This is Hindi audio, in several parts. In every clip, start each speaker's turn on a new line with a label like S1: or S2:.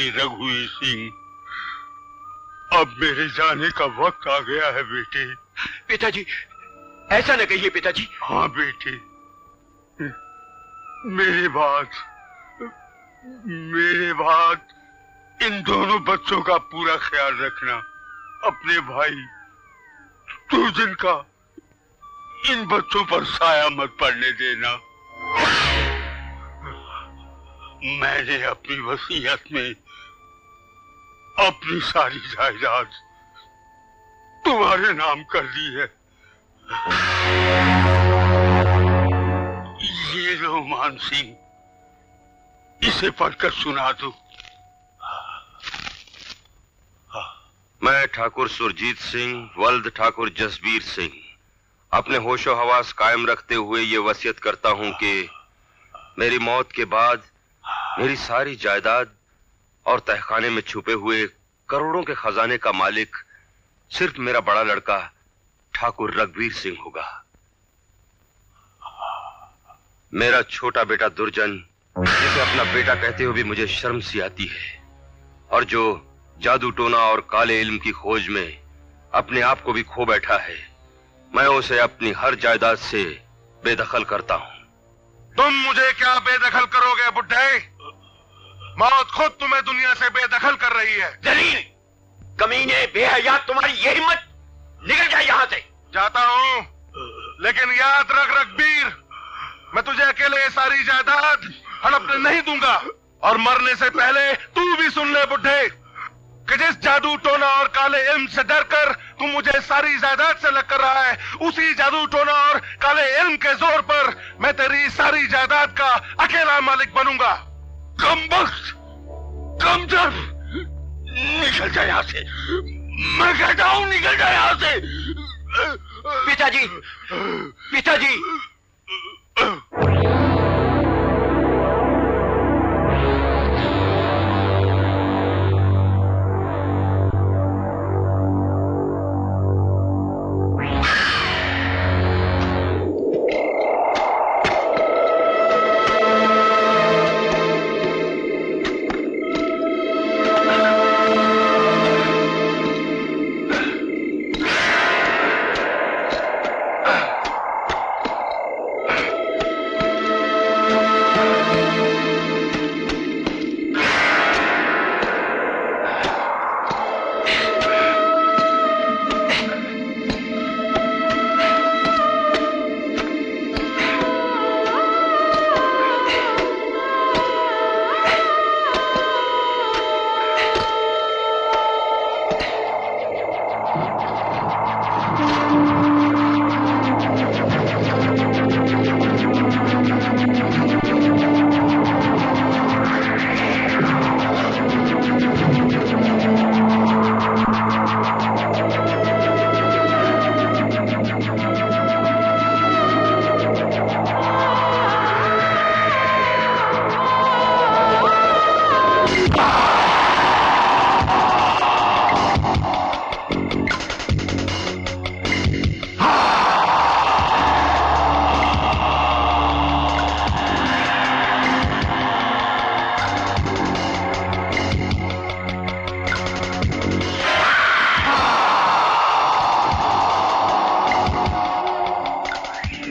S1: बेटी रघुवीर सिंह, अब मेरे जाने का वक्त आ गया है बेटे।
S2: पिताजी, ऐसा न कहिए पिताजी।
S1: हाँ बेटे, मेरे बाद इन दोनों बच्चों का पूरा ख्याल रखना। अपने भाई दुर्जन का इन बच्चों पर साया मत पड़ने देना। मैंने अपनी वसीयत में अपनी सारी जायदाद तुम्हारे नाम कर दी है। ये लो मान सिंह, इसे पढ़कर सुना दो।
S3: मैं ठाकुर सुरजीत सिंह वल्द ठाकुर जसबीर सिंह अपने होशो हवास कायम रखते हुए ये वसीयत करता हूं कि मेरी मौत के बाद मेरी सारी जायदाद और तहखाने में छुपे हुए करोड़ों के खजाने का मालिक सिर्फ मेरा बड़ा लड़का ठाकुर रघुवीर सिंह होगा। मेरा छोटा बेटा दुर्जन, जिसे अपना बेटा कहते हुए भी मुझे शर्म सी आती है, और जो जादू टोना और काले इल्म की खोज में अपने आप को भी खो बैठा है, मैं उसे अपनी हर जायदाद से बेदखल करता हूं।
S4: तुम मुझे क्या बेदखल करोगे बुड्ढे? मौत खुद तुम्हें दुनिया से बेदखल कर रही है।
S2: जलील, कमीने, बेहया, तुम्हारी ये हिम्मत! निकल जाए यहां से।
S4: जाता हूं, लेकिन याद रख रघुवीर, मैं तुझे अकेले ये सारी जायदाद हड़पने नहीं दूंगा। और मरने से पहले तू भी सुन ले बुड्ढे, कि जिस जादू टोना और काले इल्म से डरकर तू मुझे सारी जायदाद से अलग कर रहा है, उसी जादू टोना और काले इल्म के जोर पर मैं तेरी सारी जायदाद का अकेला मालिक बनूंगा।
S1: कमबख्त, कमतर, निकल जा यहां से। मैं कहता हूं निकल जा यहां से।
S2: पिताजी, पिताजी।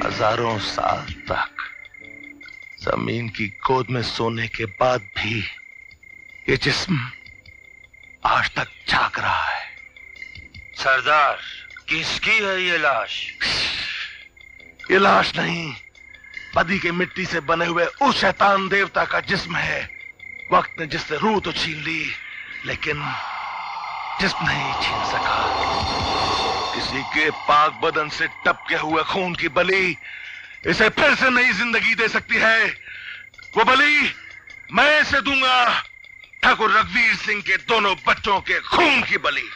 S4: हजारों साल तक जमीन की गोद में सोने के बाद भी ये जिस्म आज तक जाग रहा है।
S3: सरदार, किसकी है ये लाश?
S4: ये लाश नहीं, बदी के मिट्टी से बने हुए उस शैतान देवता का जिस्म है। वक्त ने जिससे रूह तो छीन ली, लेकिन जिस्म नहीं छीन सका। किसी के पाक बदन से टपके हुए खून की बलि इसे फिर से नई जिंदगी दे सकती है। वो बलि मैं इसे दूंगा, ठाकुर रघुवीर सिंह के दोनों बच्चों के खून की बलि।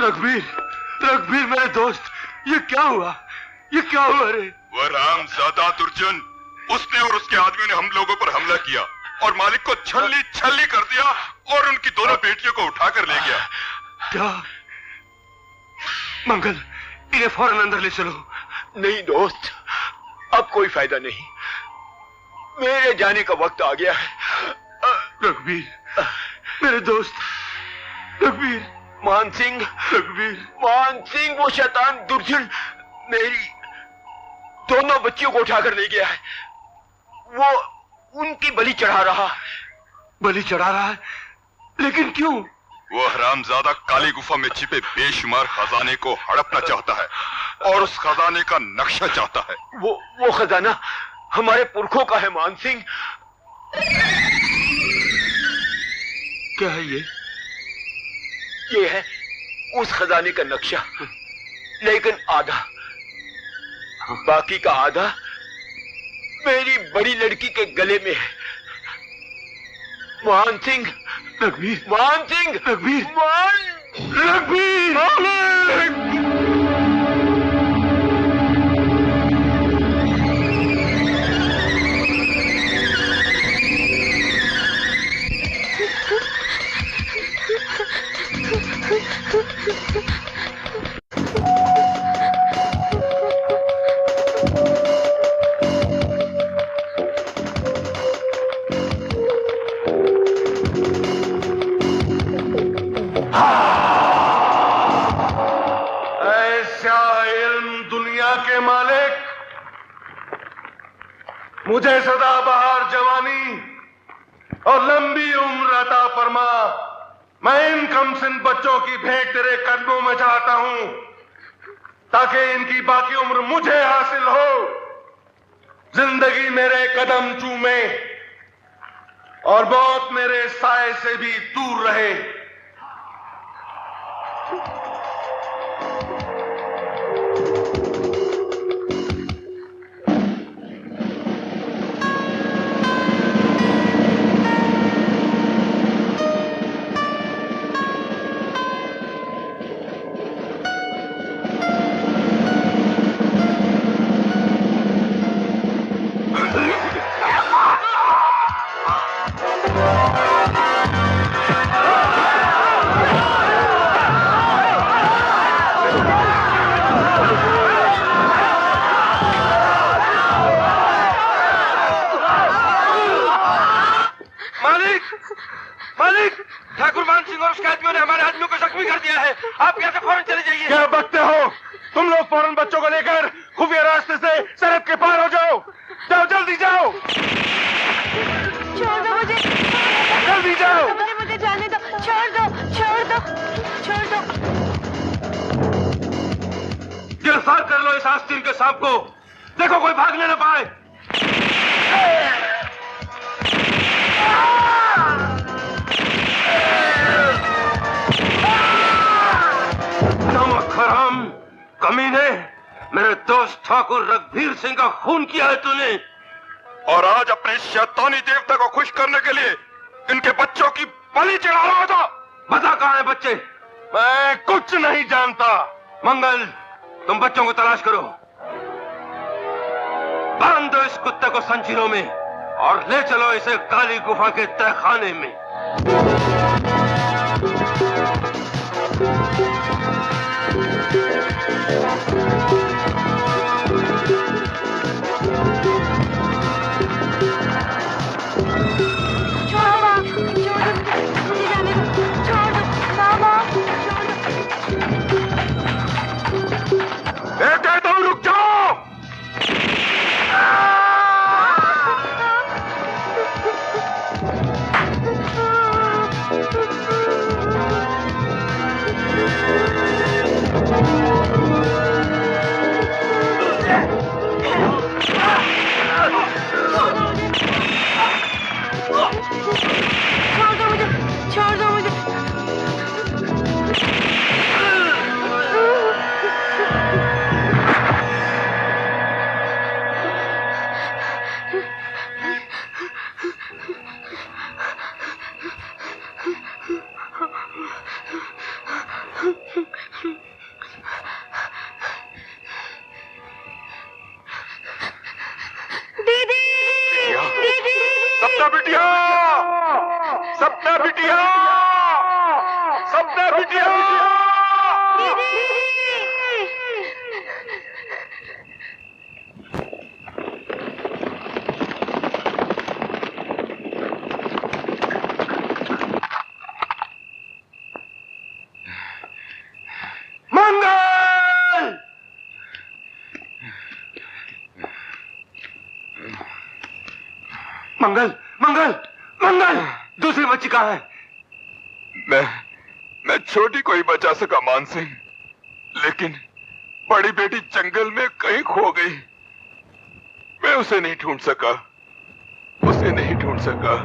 S4: रघुवीर, रघुवीर मेरे दोस्त, ये क्या हुआ? ये क्या हुआ रे?
S5: वह रामजादा दुर्जन, उसने और उसके आदमियों ने हम लोगों पर हमला किया और मालिक को छल्ली छल्ली कर दिया और उनकी दोनों बेटियों को उठाकर ले गया।
S4: क्या? मंगल, इन्हें फौरन अंदर ले चलो।
S2: नहीं दोस्त, अब कोई फायदा नहीं, मेरे जाने का वक्त आ गया है।
S4: रघुवीर मेरे दोस्त, रघुवीर।
S2: मान सिंह,
S4: रघुवीर,
S2: मान सिंह, वो शैतान दुर्जन मेरी दोनों बच्चियों को उठाकर ले गया है। वो उनकी बलि चढ़ा रहा है।
S4: बलि चढ़ा रहा है? लेकिन क्यों?
S5: वो हरामजादा काली गुफा में छिपे बेशुमार खजाने को हड़पना चाहता है और उस खजाने का नक्शा चाहता है।
S2: वो खजाना हमारे पुरखों का है मान सिंह।
S4: क्या है ये?
S2: ये है उस खजाने का नक्शा, लेकिन आधा, बाकी का आधा मेरी बड़ी लड़की के गले में है। मान सिंह,
S4: रघुवीर,
S2: मान सिंह,
S4: रघुवीर,
S2: रघुवीर,
S4: मुझे सदाबहार जवानी और लंबी उम्र अता फरमा। मैं इन कमसिन बच्चों की भेंट तेरे कदमों में चाहता हूं ताकि इनकी बाकी उम्र मुझे हासिल हो, जिंदगी मेरे कदम चूमे और मौत मेरे साए से भी दूर रहे।
S3: मालिक, ठाकुर मान सिंह और उसके आदमियों ने हमारे आदमियों को जख्मी कर दिया है। आप यहाँ से फौरन चले जाइए।
S4: क्या बकते हो तुम लोग? फौरन बच्चों को लेकर खुफिया रास्ते से सरहद के पार हो जाओ। जाओ, जल्दी जाओ।
S6: छोड़ दो मुझे,
S4: जल्दी जाओ।
S6: मुझे जाने दो। छोड़ दो, छोड़ दो, छोड़ दो।
S4: गिरफ्तार कर लो इस आस्तीन के सांप को। देखो कोई भागने न पाए। नमक हराम कमीने, मेरे दोस्त ठाकुर रघुवीर सिंह का खून किया है तूने,
S5: और आज अपने शैतानी देवता को खुश करने के लिए इनके बच्चों की बलि चढ़ा रहा था।
S4: बता कहां है बच्चे? मैं कुछ नहीं जानता। मंगल, तुम बच्चों को तलाश करो। बांध दो इस कुत्ते को जंजीरों में और ले चलो इसे काली गुफा के तहखाने में। रुक जाओ। बिटिया, सपना बिटिया। मंगल! मंगल, मंगल, मंगल! दूसरी बच्ची कहाँ है?
S5: मैं छोटी को ही बचा सका मान सिंह, लेकिन बड़ी बेटी जंगल में कहीं खो गई। मैं उसे नहीं ढूंढ सका, उसे नहीं ढूंढ सका।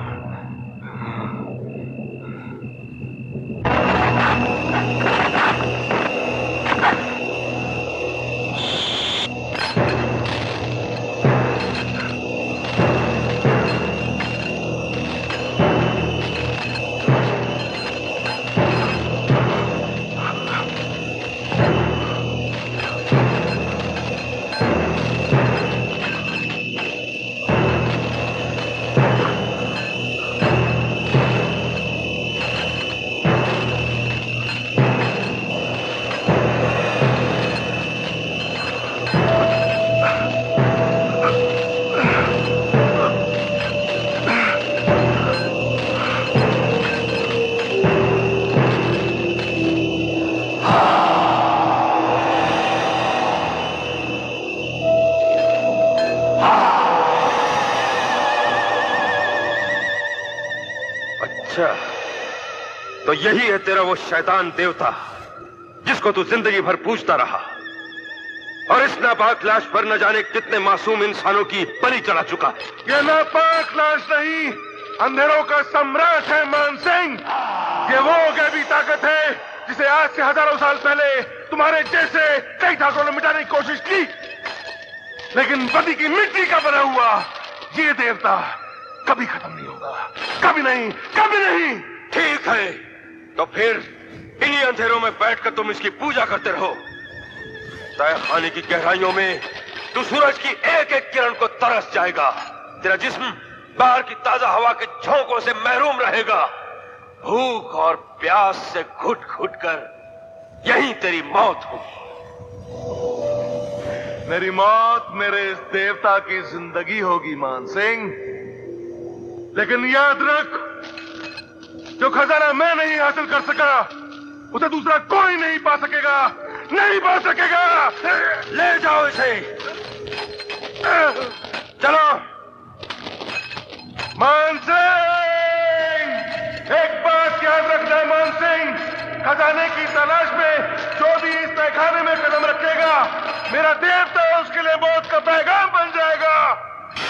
S3: तो यही है तेरा वो शैतान देवता जिसको तू जिंदगी भर पूजता रहा, और इस नापाक लाश पर न जाने कितने मासूम इंसानों की बलि चढ़ा चुका है।
S4: ये नापाक लाश नहीं, अंधेरों का सम्राट है मान सिंह। ये वो गैबी ताकत है जिसे आज से हजारों साल पहले तुम्हारे जैसे कई ठाकुरों ने मिटाने की कोशिश की, लेकिन पति की मिट्टी का बना हुआ ये देवता कभी खत्म नहीं होगा, कभी नहीं, कभी नहीं।
S3: ठीक है, तो फिर इन्हीं अंधेरों में बैठकर तुम इसकी पूजा करते रहो। तहखाने की गहराइयों में तू सूरज की एक एक किरण को तरस जाएगा। तेरा जिस्म बाहर की ताजा हवा के झोंकों से महरूम रहेगा। भूख और प्यास से घुट घुट कर यहीं तेरी मौत होगी।
S4: मेरी मौत मेरे इस देवता की जिंदगी होगी मान सिंह, लेकिन याद रख, जो खजाना मैं नहीं हासिल कर सका उसे दूसरा कोई नहीं पा सकेगा, नहीं पा सकेगा।
S3: ले जाओ इसे, चलो।
S4: मान सिंह, एक बात याद रखना मान सिंह, खजाने की तलाश में जो भी इस तहखाने में कदम रखेगा, मेरा देवता उसके लिए मौत का पैगाम बन जाएगा।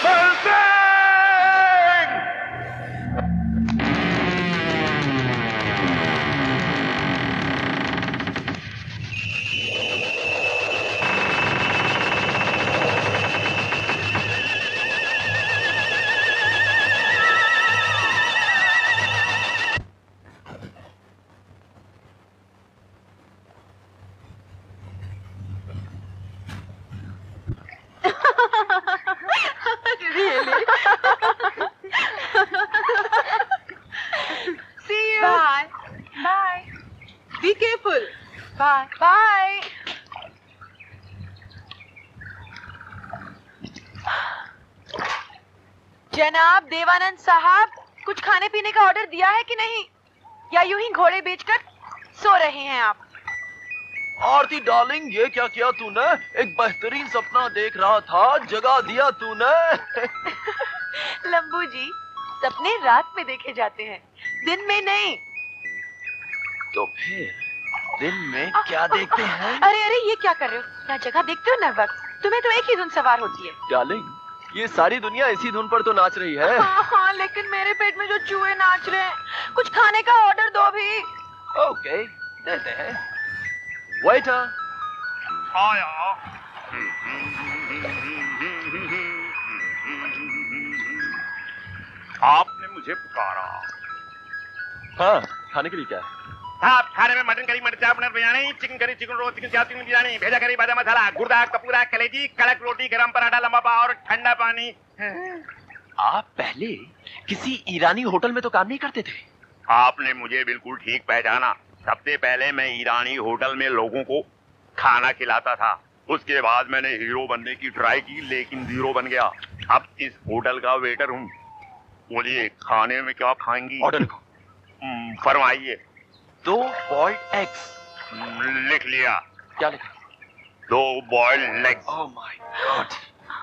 S4: मान सिंह!
S6: बाय। जनाब देवानंद साहब, कुछ खाने पीने का ऑर्डर दिया है कि नहीं, या यूं ही घोड़े बेचकर सो रहे हैं आप?
S7: आरती डार्लिंग, ये क्या किया तूने? एक बेहतरीन सपना देख रहा था, जगा दिया तूने।
S6: लंबू जी, सपने रात में देखे जाते हैं, दिन में नहीं।
S7: तो फिर दिन में क्या देखते हैं?
S6: अरे अरे, ये क्या कर रहे हो? क्या जगह देखते हो ना वक्त, तुम्हें तो एक ही धुन सवार होती है।
S7: डार्लिंग, ये सारी दुनिया इसी धुन पर तो नाच रही है।
S6: हाँ, लेकिन मेरे पेट में जो चूहे नाच रहे हैं, कुछ खाने का ऑर्डर दो भी।
S7: ओके, देते हैं। वेटर,
S1: आया। आपने मुझे पुकारा।
S7: हाँ, खाने के लिए क्या है?
S1: आप खाने में मटन करी, मटर चाप, paneer biryani, chicken curry, chicken roll, chicken चाप, चिकन बिरयानी, भेजा करी, बादाम मसाला, गुर्दा, कपूरा, कलेजी, कड़क रोटी, गरम पराठा, लंबा पाव और ठंडा पानी।
S7: आप पहले किसी ईरानी होटल में तो काम नहीं करते थे?
S8: आपने मुझे बिल्कुल ठीक पहचाना। सबसे पहले मैं ईरानी होटल में लोगों को खाना खिलाता था, उसके बाद मैंने हीरो बनने की ट्राई की लेकिन जीरो बन गया। अब इस होटल का वेटर हूँ। बोलिए खाने में क्या खाएंगी?
S2: ऑर्डर
S8: फरमाइए।
S7: 2 बॉइल्ड एग्स।
S8: लिख लिया।
S7: क्या लिखा?
S8: 2 boiled legs.
S7: Oh my God,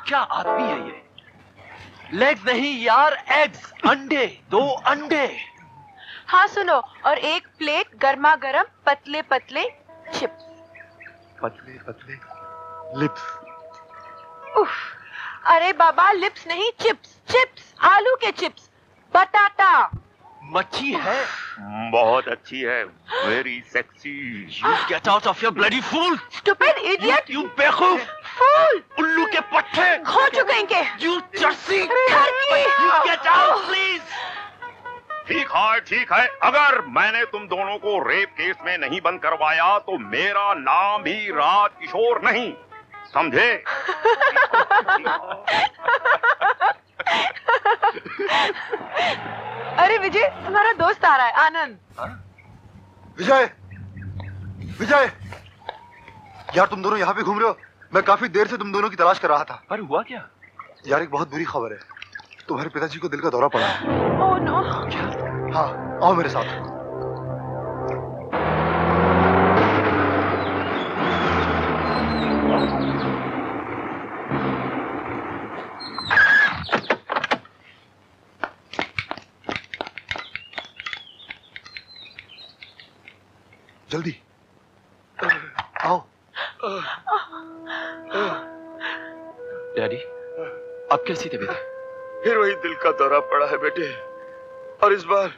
S7: क्या आदमी है ये? लेग्स नहीं यार, एग्स, अंडे, 2 अंडे।
S6: हाँ सुनो, और 1 प्लेट गर्मा गर्म पतले पतले चिप्स।
S2: पतले पतले लिप्स।
S6: उफ, अरे बाबा लिप्स नहीं, चिप्स, चिप्स, आलू के चिप्स, बटाटा।
S7: मच्छी है?
S8: बहुत अच्छी है, very sexy.
S7: You get out of your bloody fool!
S6: Stupid idiot!
S7: You बेवकूफ!
S6: Fool!
S7: उल्लू के पट्टे!
S6: खो चुके इनके।
S7: You Jersey!
S6: Turkey!
S7: You get out, please!
S8: ठीक है। अगर मैंने तुम दोनों को रेप केस में नहीं बंद करवाया तो मेरा नाम भी राज किशोर नहीं, समझे?
S6: अरे विजय, तुम्हारा दोस्त आ रहा है, आनंद।
S9: विजय, विजय, यार तुम दोनों यहाँ पे घूम रहे हो? मैं काफी देर से तुम दोनों की तलाश कर रहा था।
S7: पर हुआ क्या?
S9: यार एक बहुत बुरी खबर है, तुम्हारे पिताजी को दिल का दौरा पड़ा है।
S6: Oh no.
S9: हाँ, आओ मेरे साथ। जल्दी आओ।
S7: डैडी, अब कैसी तबीयत है?
S2: फिर वही दिल का दौरा पड़ा है बेटे, और इस बार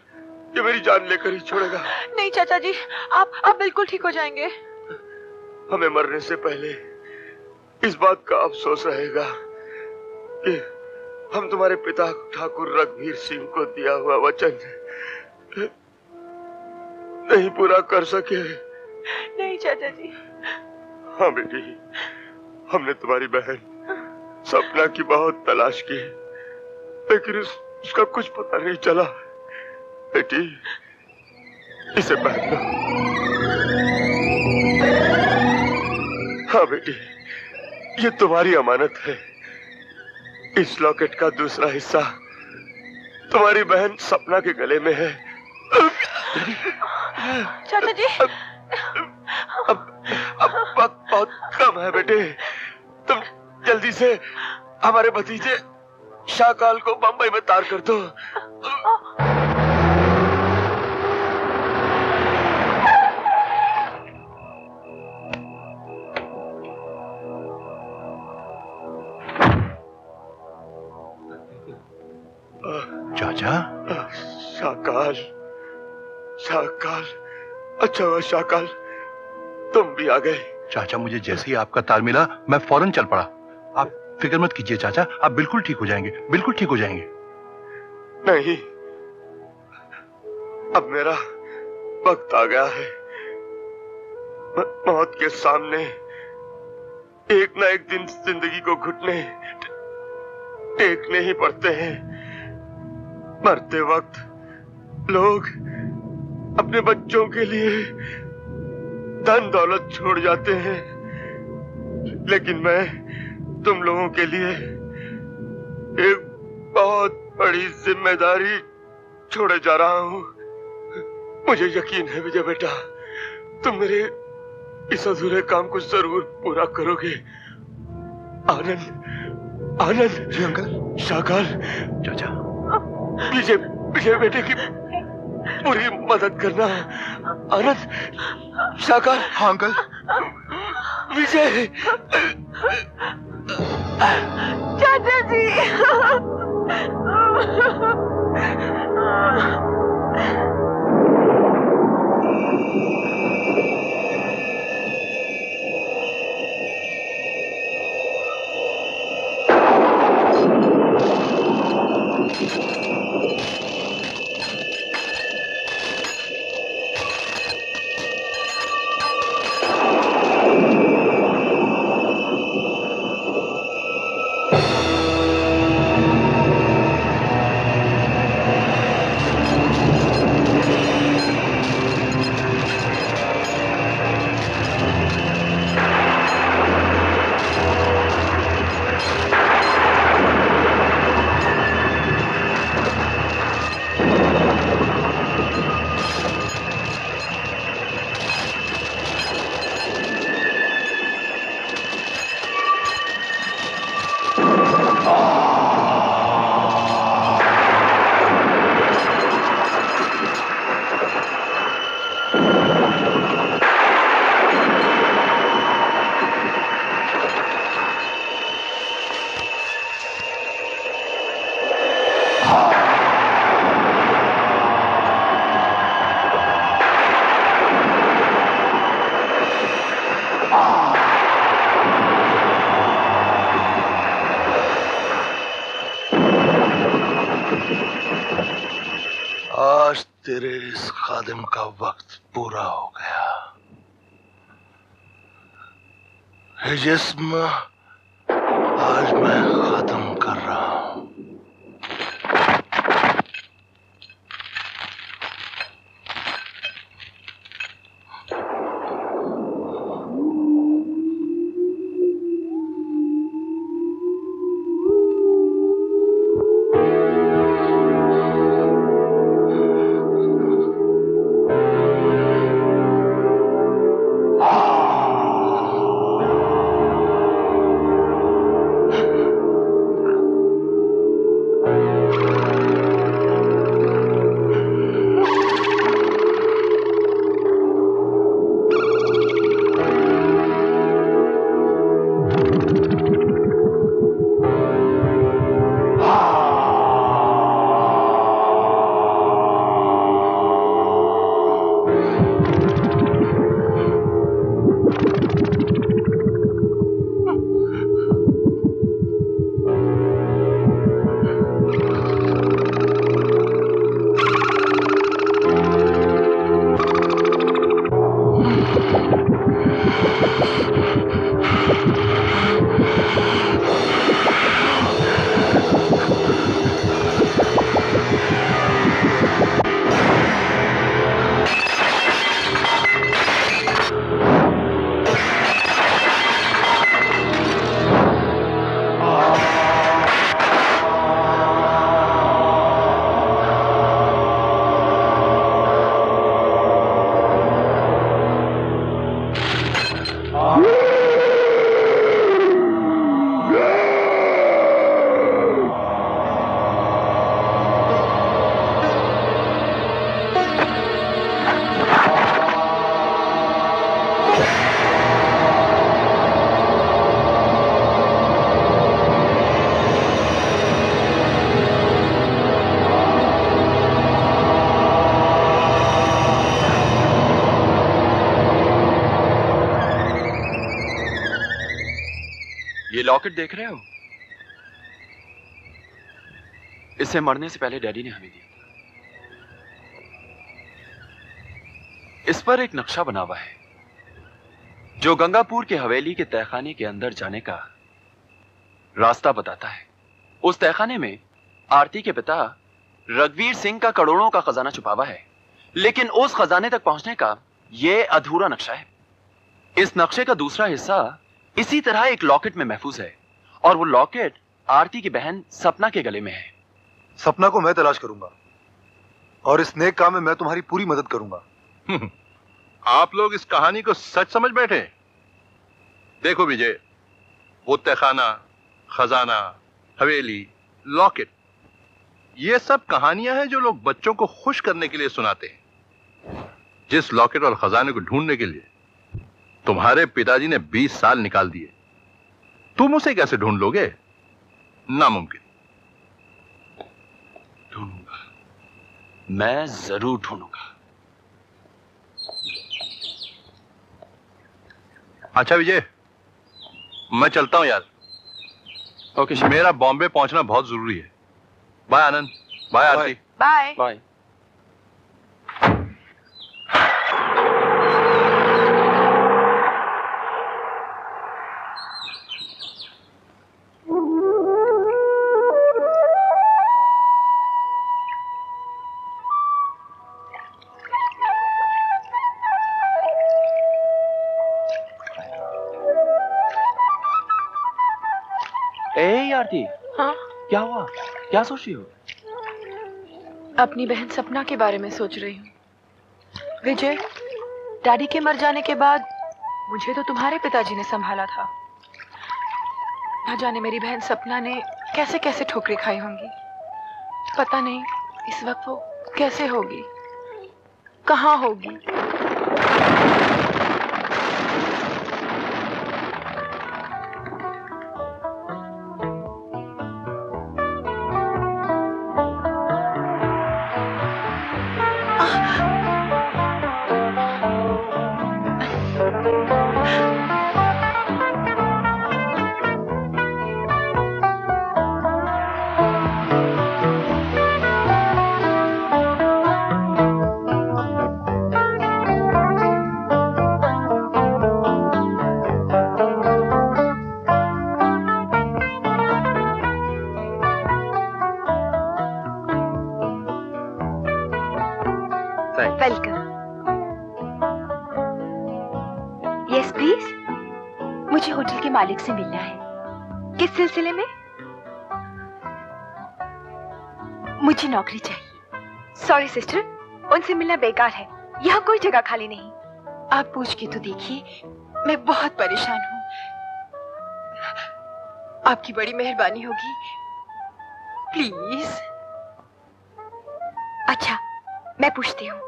S2: ये मेरी जान लेकर ही छोड़ेगा।
S6: नहीं चाचा जी, आप बिल्कुल ठीक हो जाएंगे।
S2: हमें मरने से पहले इस बात का अफसोस रहेगा कि हम तुम्हारे पिता ठाकुर रघुवीर सिंह को दिया हुआ वचन नहीं पूरा कर सके।
S6: नहीं चाचा जी।
S2: हाँ बेटी, हमने तुम्हारी बहन सपना की बहुत तलाश की, लेकिन उसका कुछ पता नहीं चला। बेटी, इसे पहन लो। हाँ बेटी, ये तुम्हारी अमानत है। इस लॉकेट का दूसरा हिस्सा तुम्हारी बहन सपना के गले में है।
S6: चाचा जी,
S2: अब वक्त बहुत कम है बेटे, तुम जल्दी से हमारे भतीजे शाहकाल को बंबई में तार कर दो।
S4: चाचा,
S2: शाहकाल, शाहकाल, अच्छा हुआ शाहकाल तुम भी आ गए।
S4: चाचा मुझे जैसे ही आपका तार मिला मैं फौरन चल पड़ा। आप फिक्र मत कीजिए चाचा, आप बिल्कुल ठीक हो जाएंगे, बिल्कुल ठीक हो जाएंगे।
S2: नहीं, अब मेरा वक्त आ गया है। मौत के सामने एक ना एक दिन जिंदगी को घुटने टेकने ही पड़ते हैं। मरते वक्त लोग अपने बच्चों के लिए धन दौलत छोड़ जाते हैं, लेकिन मैं तुम लोगों के लिए एक बहुत बड़ी जिम्मेदारी छोड़े जा रहा हूं। मुझे यकीन है विजय बेटा, तुम मेरे इस अधूरे काम को जरूर पूरा करोगे। आनंद, आनंद।
S9: जी अंकल।
S2: शाहकाल,
S4: चाचा,
S2: विजय, विजय बेटे की पूरी मदद करना। आनंद, शाहकाल।
S9: हाँ अंकल।
S2: विजय।
S6: चाचा जी।
S4: तेरे इस खादिम का वक्त पूरा हो गया। ये जिस्म आज मैं खत्म कर रहा हूं।
S7: ये लॉकेट देख रहे हो? इसे मरने से पहले डैडी ने हमें दिया। इस पर एक नक्शा बना हुआ है जो गंगापुर के हवेली के तहखाने के अंदर जाने का रास्ता बताता है। उस तहखाने में आरती के पिता रघुवीर सिंह का करोड़ों का खजाना छुपा हुआ है, लेकिन उस खजाने तक पहुंचने का यह अधूरा नक्शा है। इस नक्शे का दूसरा हिस्सा इसी तरह एक लॉकेट में महफूज है, और वो लॉकेट आरती की बहन सपना के गले में है।
S9: सपना को मैं तलाश करूंगा और इस नेक काम में मैं तुम्हारी पूरी मदद करूंगा।
S10: आप लोग इस कहानी को सच समझ बैठे। देखो विजय, वो तहखाना, खजाना, हवेली, लॉकेट, ये सब कहानियां हैं जो लोग बच्चों को खुश करने के लिए सुनाते हैं। जिस लॉकेट और खजाने को ढूंढने के लिए तुम्हारे पिताजी ने 20 साल निकाल दिए, तुम उसे कैसे ढूंढ लोगे? नामुमकिन।
S7: ढूंढूंगा, मैं जरूर ढूंढूंगा।
S10: अच्छा विजय, मैं चलता हूं यार।
S7: ओके,
S10: मेरा बॉम्बे पहुंचना बहुत जरूरी है। बाय आनंद, बाय आरती,
S6: बाय
S7: बाय। आरती,
S6: हाँ?
S7: क्या हुआ? क्या सोच रही हो?
S6: अपनी बहन सपना के बारे में सोच रही हूँ। विजय, डैडी के मर जाने के बाद मुझे तो तुम्हारे पिताजी ने संभाला था। न जाने मेरी बहन सपना ने कैसे कैसे ठोकरें खाई होंगी। पता नहीं इस वक्त वो कैसे होगी, कहाँ होगी।
S11: मुझे होटल के मालिक से मिलना है। किस सिलसिले में? मुझे नौकरी चाहिए। सॉरी सिस्टर, उनसे मिलना बेकार है, यहाँ कोई जगह खाली नहीं। आप पूछ के तो देखिए, मैं बहुत परेशान हूँ। आपकी बड़ी मेहरबानी होगी, प्लीज। अच्छा, मैं पूछती हूँ।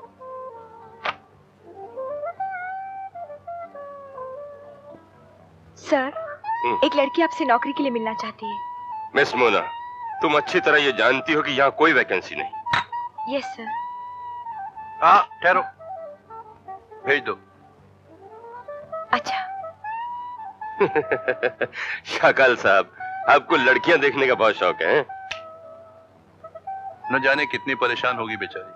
S11: सर, एक लड़की आपसे नौकरी के लिए मिलना चाहती है।
S3: मिस मोना, तुम अच्छी तरह ये जानती हो कि यहाँ कोई वैकेंसी नहीं।
S11: Yes sir.
S10: हाँ, ठहरो, भेज दो।
S11: अच्छा।
S3: शाकाल साहब, आपको लड़कियां देखने का बहुत शौक है?
S10: न जाने कितनी परेशान होगी बेचारी।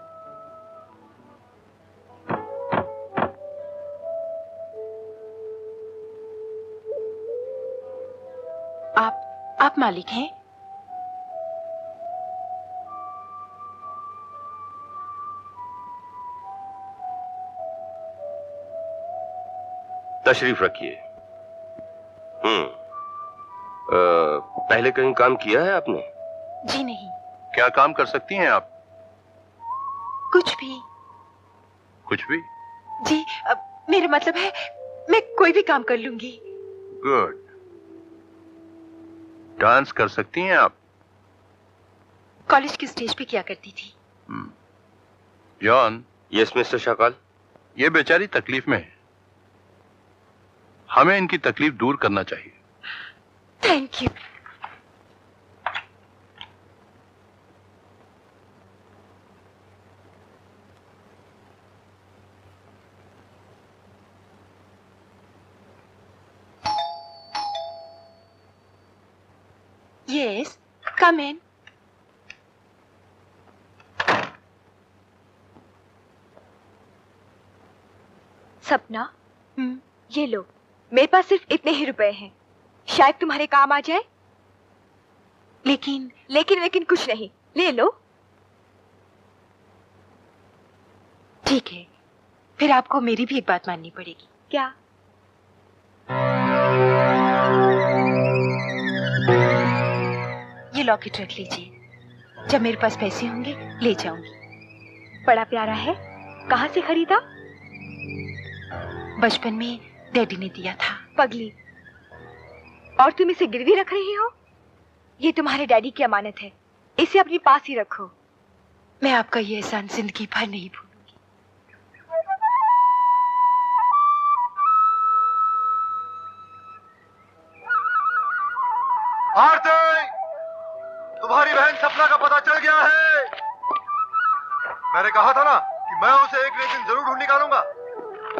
S11: आप मालिक हैं?
S3: तशरीफ रखिए। पहले कहीं काम किया है आपने?
S11: जी नहीं।
S10: क्या काम कर सकती हैं आप?
S11: कुछ भी।
S10: कुछ भी?
S11: जी, मेरा मतलब है मैं कोई भी काम कर लूंगी।
S10: गुड। डांस कर सकती हैं आप?
S11: कॉलेज की स्टेज पे किया करती थी।
S10: जॉन।
S3: Yes mister Shakal.
S10: ये बेचारी तकलीफ में है, हमें इनकी तकलीफ दूर करना चाहिए।
S11: Thank you. यस, कम इन। सपना, ये लो, मेरे पास सिर्फ इतने ही रुपए हैं, शायद तुम्हारे काम आ जाए। लेकिन कुछ नहीं, ले लो। ठीक है, फिर आपको मेरी भी एक बात माननी पड़ेगी। क्या? ये लॉकेट रख लीजिए, जब मेरे पास पैसे होंगे ले जाऊंगी। बड़ा प्यारा है, कहाँ से खरीदा? बचपन में डैडी ने दिया था। पगली, और तुम इसे गिरवी रख रही हो? ये तुम्हारे डैडी की अमानत है, इसे अपने पास ही रखो। मैं आपका ये एहसान जिंदगी भर नहीं भूलूंगी।
S9: आरती, तुम्हारी बहन सपना का पता चल गया है। मैंने कहा था ना कि मैं उसे एक दिन जरूर ढूंढ निकालूंगा।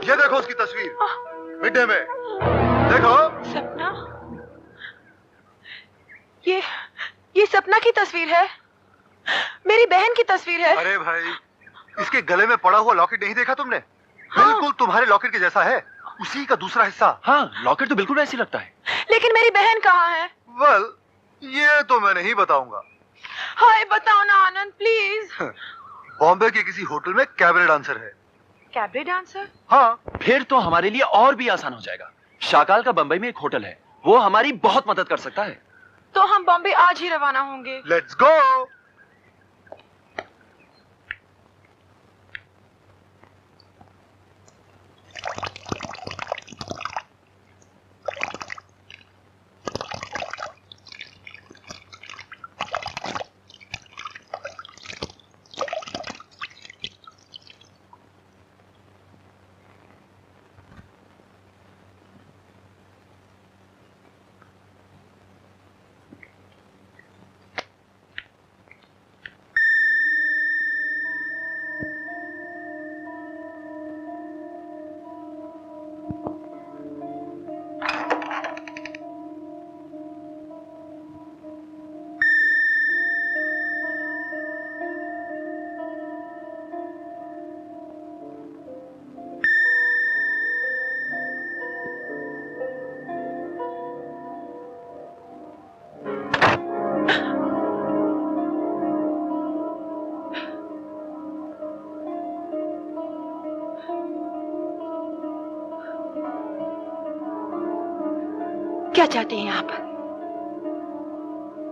S9: ये देखो उसकी तस्वीर, मिड-डे में। देखो।
S6: सपना, ये सपना की तस्वीर है, मेरी बहन की तस्वीर है।
S9: अरे भाई, इसके गले में पड़ा हुआ लॉकेट नहीं देखा तुमने? हाँ। बिल्कुल तुम्हारे लॉकेट के जैसा है, उसी का दूसरा हिस्सा।
S7: हाँ, लॉकेट तो बिल्कुल वैसी लगता है।
S6: लेकिन मेरी बहन कहाँ है?
S9: वेल, ये तो मैं नहीं बताऊंगा।
S6: हाय, बताओ ना आनंद, प्लीज।
S9: बॉम्बे के किसी होटल में कैबरे डांसर है।
S6: Cabaret dancer?
S7: हाँ, फिर तो हमारे लिए और भी आसान हो जाएगा। शाकाल का बंबई में एक होटल है, वो हमारी बहुत मदद कर सकता है।
S6: तो हम बॉम्बे आज ही रवाना होंगे।
S9: Let's go.
S11: क्या चाहते हैं आप?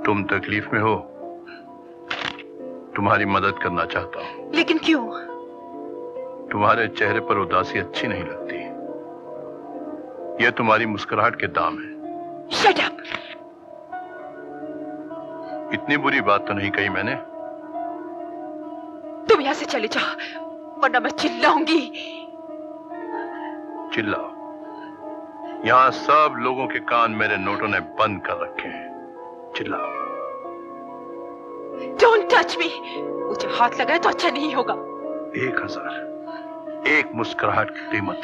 S10: तुम तकलीफ में हो, तुम्हारी मदद करना चाहता हूं।
S11: लेकिन क्यों?
S10: तुम्हारे चेहरे पर उदासी अच्छी नहीं लगती। यह तुम्हारी मुस्कुराहट के दाम है।
S11: Shut up!
S10: इतनी बुरी बात तो नहीं कही मैंने।
S11: तुम यहां से चले जाओ, वरना मैं चिल्लाऊंगी।
S10: चिल्लाओ। यहां सब लोगों के कान मेरे नोटों ने बंद कर रखे हैं। चिल्लाओ।
S11: Don't touch me. मुझे हाथ लगाए तो अच्छा नहीं होगा।
S10: 1000 एक मुस्कुराहट की कीमत।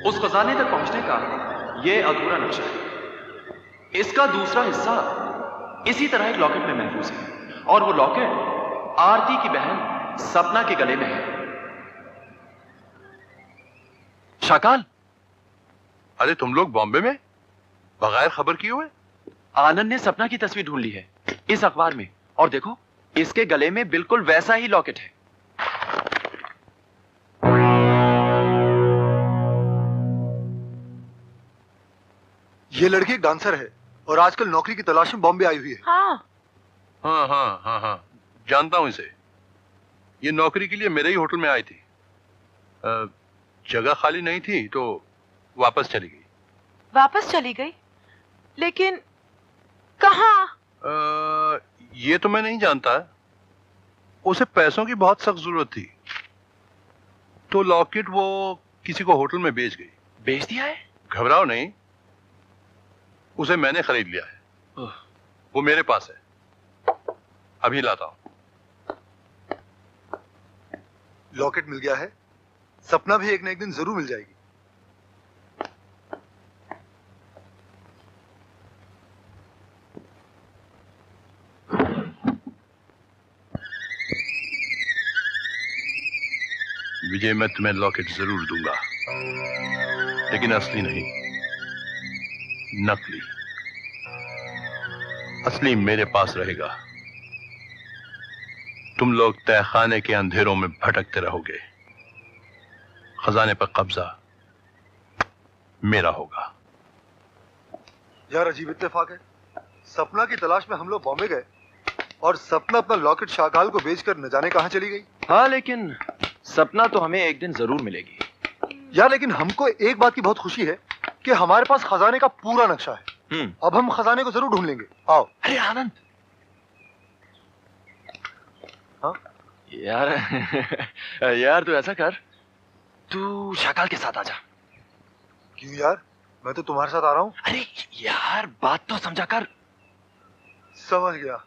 S7: उस खजाने तक पहुंचने का यह अधूरा नक्शा है। इसका दूसरा हिस्सा इसी तरह एक लॉकेट में महफूज है, और वो लॉकेट आरती की बहन सपना के गले में है। शाकाल,
S10: अरे तुम लोग बॉम्बे में बगैर खबर किए हुए?
S7: आनंद ने सपना की तस्वीर ढूंढ ली है इस अखबार में, और देखो इसके गले में बिल्कुल वैसा ही लॉकेट है।
S9: ये लड़की एक डांसर है और आजकल नौकरी की तलाश में बॉम्बे आई हुई है।
S6: हाँ
S10: हाँ, जानता हूं इसे। ये नौकरी के लिए मेरे ही होटल में आई थी। जगह खाली नहीं थी तो वापस चली गई।
S6: वापस चली गई? लेकिन कहाँ?
S10: ये तो मैं नहीं जानता। उसे पैसों की बहुत सख्त जरूरत थी, तो लॉकेट वो किसी को होटल में बेच गई।
S7: बेच दिया है?
S10: घबराओ नहीं, उसे मैंने खरीद लिया है। वो मेरे पास है, अभी लाता हूं।
S9: लॉकेट मिल गया है। सपना भी एक न एक दिन जरूर मिल जाएगी।
S10: विजय, मैं तुम्हें लॉकेट जरूर दूंगा, लेकिन असली नहीं, नकली। असली मेरे पास रहेगा। तुम लोग तहखाने के अंधेरों में भटकते रहोगे। खजाने पर कब्जा मेरा होगा।
S9: यार अजीब इत्तेफाक है। सपना की तलाश में हम लोग बॉम्बे गए और सपना अपना लॉकेट शाकाल को बेचकर न जाने कहां चली गई।
S7: हाँ, लेकिन सपना तो हमें एक दिन जरूर मिलेगी।
S9: यार लेकिन हमको एक बात की बहुत खुशी है कि हमारे पास खजाने का पूरा नक्शा है। अब हम खजाने को जरूर ढूंढ लेंगे। आओ।
S7: अरे आनंद,
S9: हाँ?
S7: यार यार तू ऐसा कर, तू शाकाल के साथ आ जा।
S9: क्यों यार, मैं तो तुम्हारे साथ आ रहा हूँ।
S7: अरे यार बात तो समझा कर।
S9: समझ गया,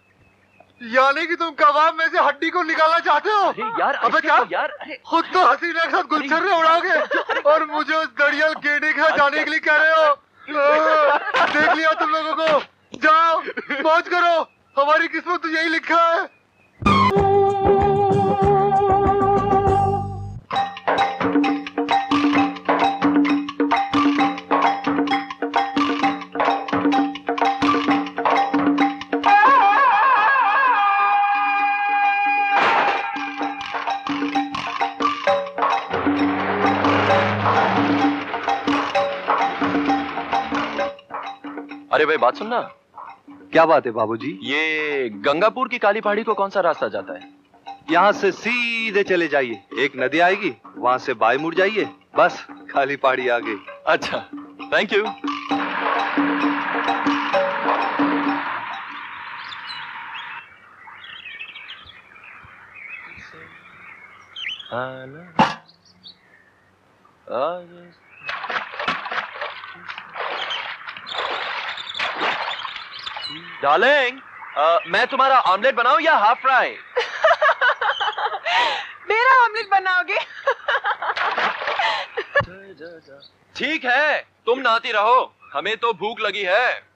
S9: यानी कि तुम कबाब में से हड्डी को निकालना चाहते हो।
S7: अरे यार
S9: अबे क्या
S7: तो यार, अरे
S9: खुद तो हसीना के साथ गुलछर्रे उड़ाओगे और मुझे उस दरियल गेंडे के साथ जाने के लिए कह रहे हो। देख लिया तुम लोगों को, जाओ मौज करो, हमारी किस्मत तो यही लिखा है।
S7: अरे भाई बात सुनना।
S12: क्या बात है बाबूजी?
S7: ये गंगापुर की काली पहाड़ी को कौन सा रास्ता जाता है?
S12: यहाँ से सीधे चले जाइए, एक नदी आएगी, वहाँ से बाएं मुड़ जाइए, बस काली पहाड़ी आ गई।
S7: अच्छा, थैंक यू। डार्लिंग, मैं तुम्हारा ऑमलेट बनाऊं या हाफ फ्राई?
S6: मेरा ऑमलेट बनाओगे?
S7: ठीक है, तुम नहाती रहो, हमें तो भूख लगी है।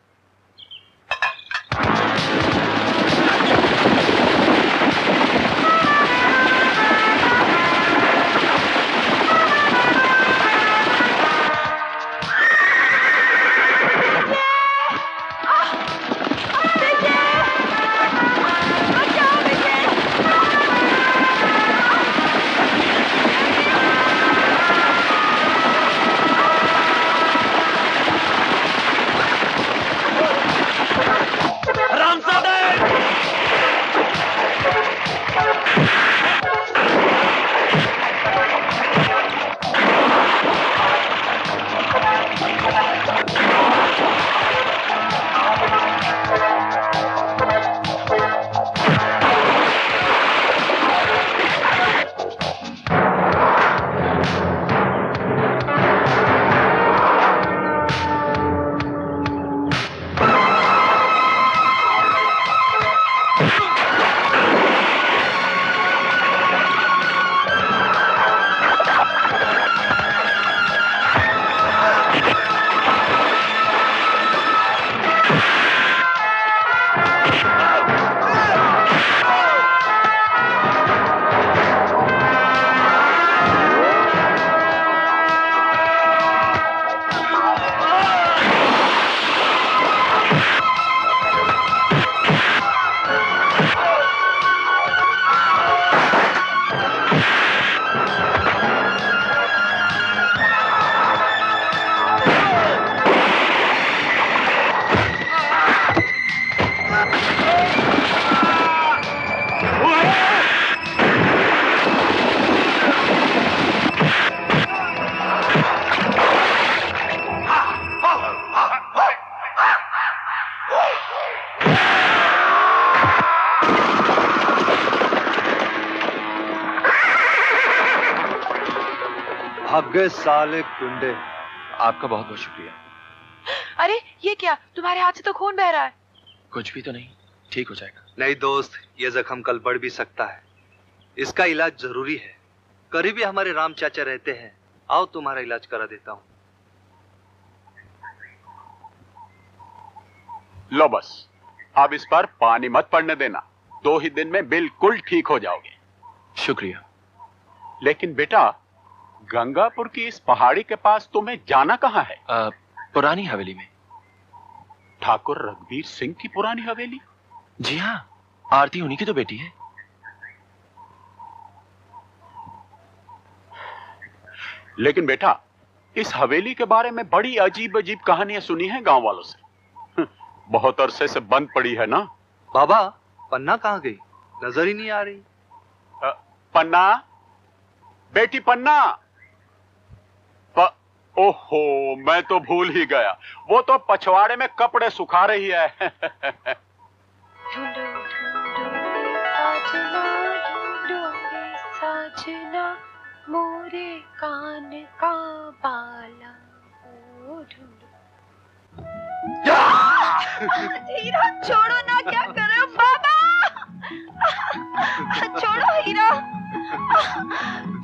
S12: भाग गए साले गुंडे।
S7: आपका बहुत बहुत शुक्रिया।
S6: अरे ये क्या, तुम्हारे हाथ से तो खून बह रहा है।
S7: कुछ भी तो नहीं, ठीक हो जाएगा।
S12: नहीं दोस्त, ये जख्म कल बढ़ भी सकता है, इसका इलाज जरूरी है। करीबी हमारे राम चाचा रहते हैं, आओ तुम्हारा इलाज करा देता हूँ।
S8: लो बस, अब इस पर पानी मत पड़ने देना, 2 ही दिन में बिल्कुल ठीक हो जाओगे।
S7: शुक्रिया।
S8: लेकिन बेटा, गंगापुर की इस पहाड़ी के पास तुम्हें जाना कहाँ है?
S7: पुरानी हवेली में।
S8: ठाकुर रघबीर सिंह की पुरानी हवेली?
S7: जी हाँ, आरती उन्हीं की तो बेटी है।
S8: लेकिन बेटा, इस हवेली के बारे में बड़ी अजीब अजीब कहानियां सुनी हैं गांव वालों से। बहुत अरसे से बंद पड़ी है ना।
S12: बाबा, पन्ना कहाँ गई? नजर ही नहीं आ रही।
S8: पन्ना, बेटी पन्ना। ओहो, मैं तो भूल ही गया, वो तो पछवाड़े में कपड़े सुखा रही है।
S6: ढूंढो ढूंढो साजना, ढूंढोगे साजना, मोरे कान का बाला।
S11: हीरा छोड़ो ना, क्या कर रहे हो बाबा? छोड़ो हीरा,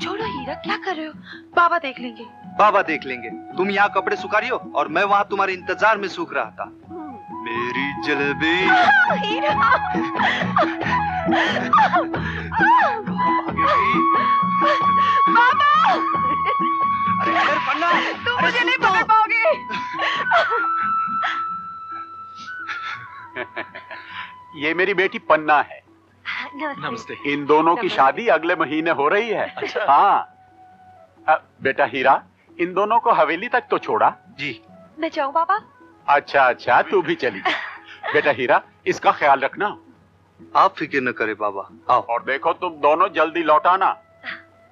S11: छोड़ो हीरा, क्या कर रहे हो? बाबा देख लेंगे।
S12: बाबा देख लेंगे। तुम यहाँ कपड़े सुखा रही हो और मैं वहाँ तुम्हारे इंतजार में सूख रहा था। मेरी जलेबी।
S11: हीरा। बाबा।
S12: अरे पन्ना,
S11: तुम मुझे नहीं पकड़ पाओगे।
S8: ये मेरी बेटी पन्ना है।
S11: नमस्ते।
S8: इन दोनों की शादी अगले महीने हो रही है। अच्छा। हाँ। बेटा हीरा, इन दोनों को हवेली तक तो छोड़ा।
S12: जी।
S11: मैं जाऊँ बाबा?
S8: अच्छा अच्छा, तू भी चली जा। बेटा हीरा, इसका ख्याल रखना।
S12: आप फिक्र न करें बाबा, आओ।
S8: और देखो तुम दोनों जल्दी लौट आना।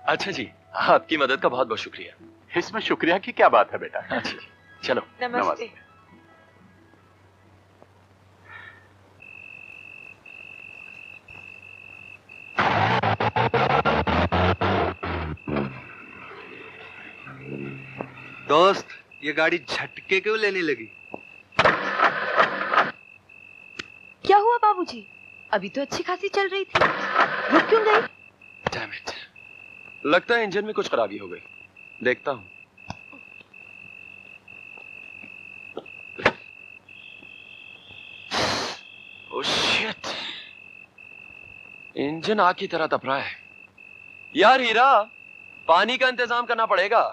S7: अच्छा जी, आपकी मदद का बहुत बहुत शुक्रिया।
S8: इसमें शुक्रिया की क्या बात है बेटा।
S7: अच्छा जी, चलो।
S6: नमस्ते।
S12: दोस्त, ये गाड़ी झटके क्यों लेने लगी?
S11: क्या हुआ बाबूजी? अभी तो अच्छी खासी चल रही थी, रुक क्यों गई?
S7: Damn it. लगता है इंजन में कुछ खराबी हो गई। देखता हूं। Oh shit. इंजन आग की तरह तप रहा है। यार हीरा, पानी का इंतजाम करना पड़ेगा।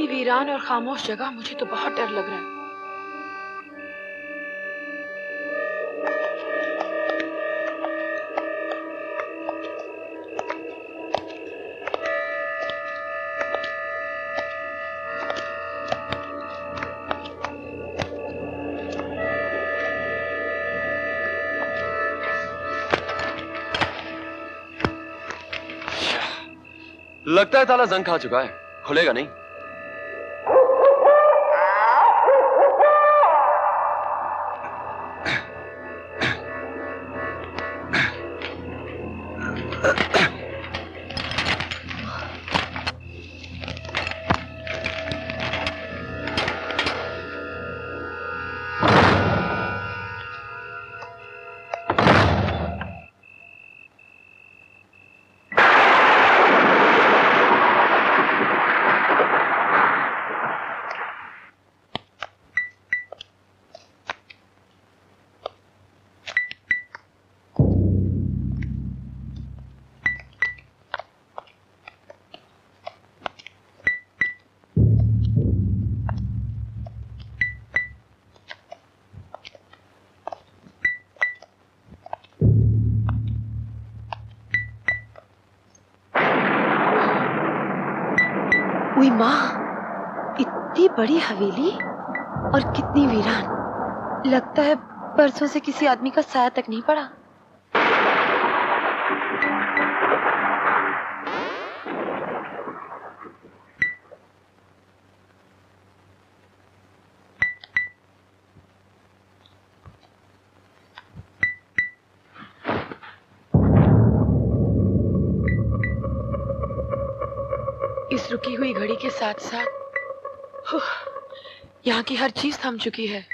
S6: वीरान और खामोश जगह, मुझे तो बहुत डर लग रहा है।
S7: लगता है ताला जंग खा चुका है, खुलेगा नहीं।
S6: उई माँ, इतनी बड़ी हवेली और कितनी वीरान। लगता है बरसों से किसी आदमी का साया तक नहीं पड़ा। इस रुकी हुई घड़ी के साथ साथ यहाँ की हर चीज थम चुकी है।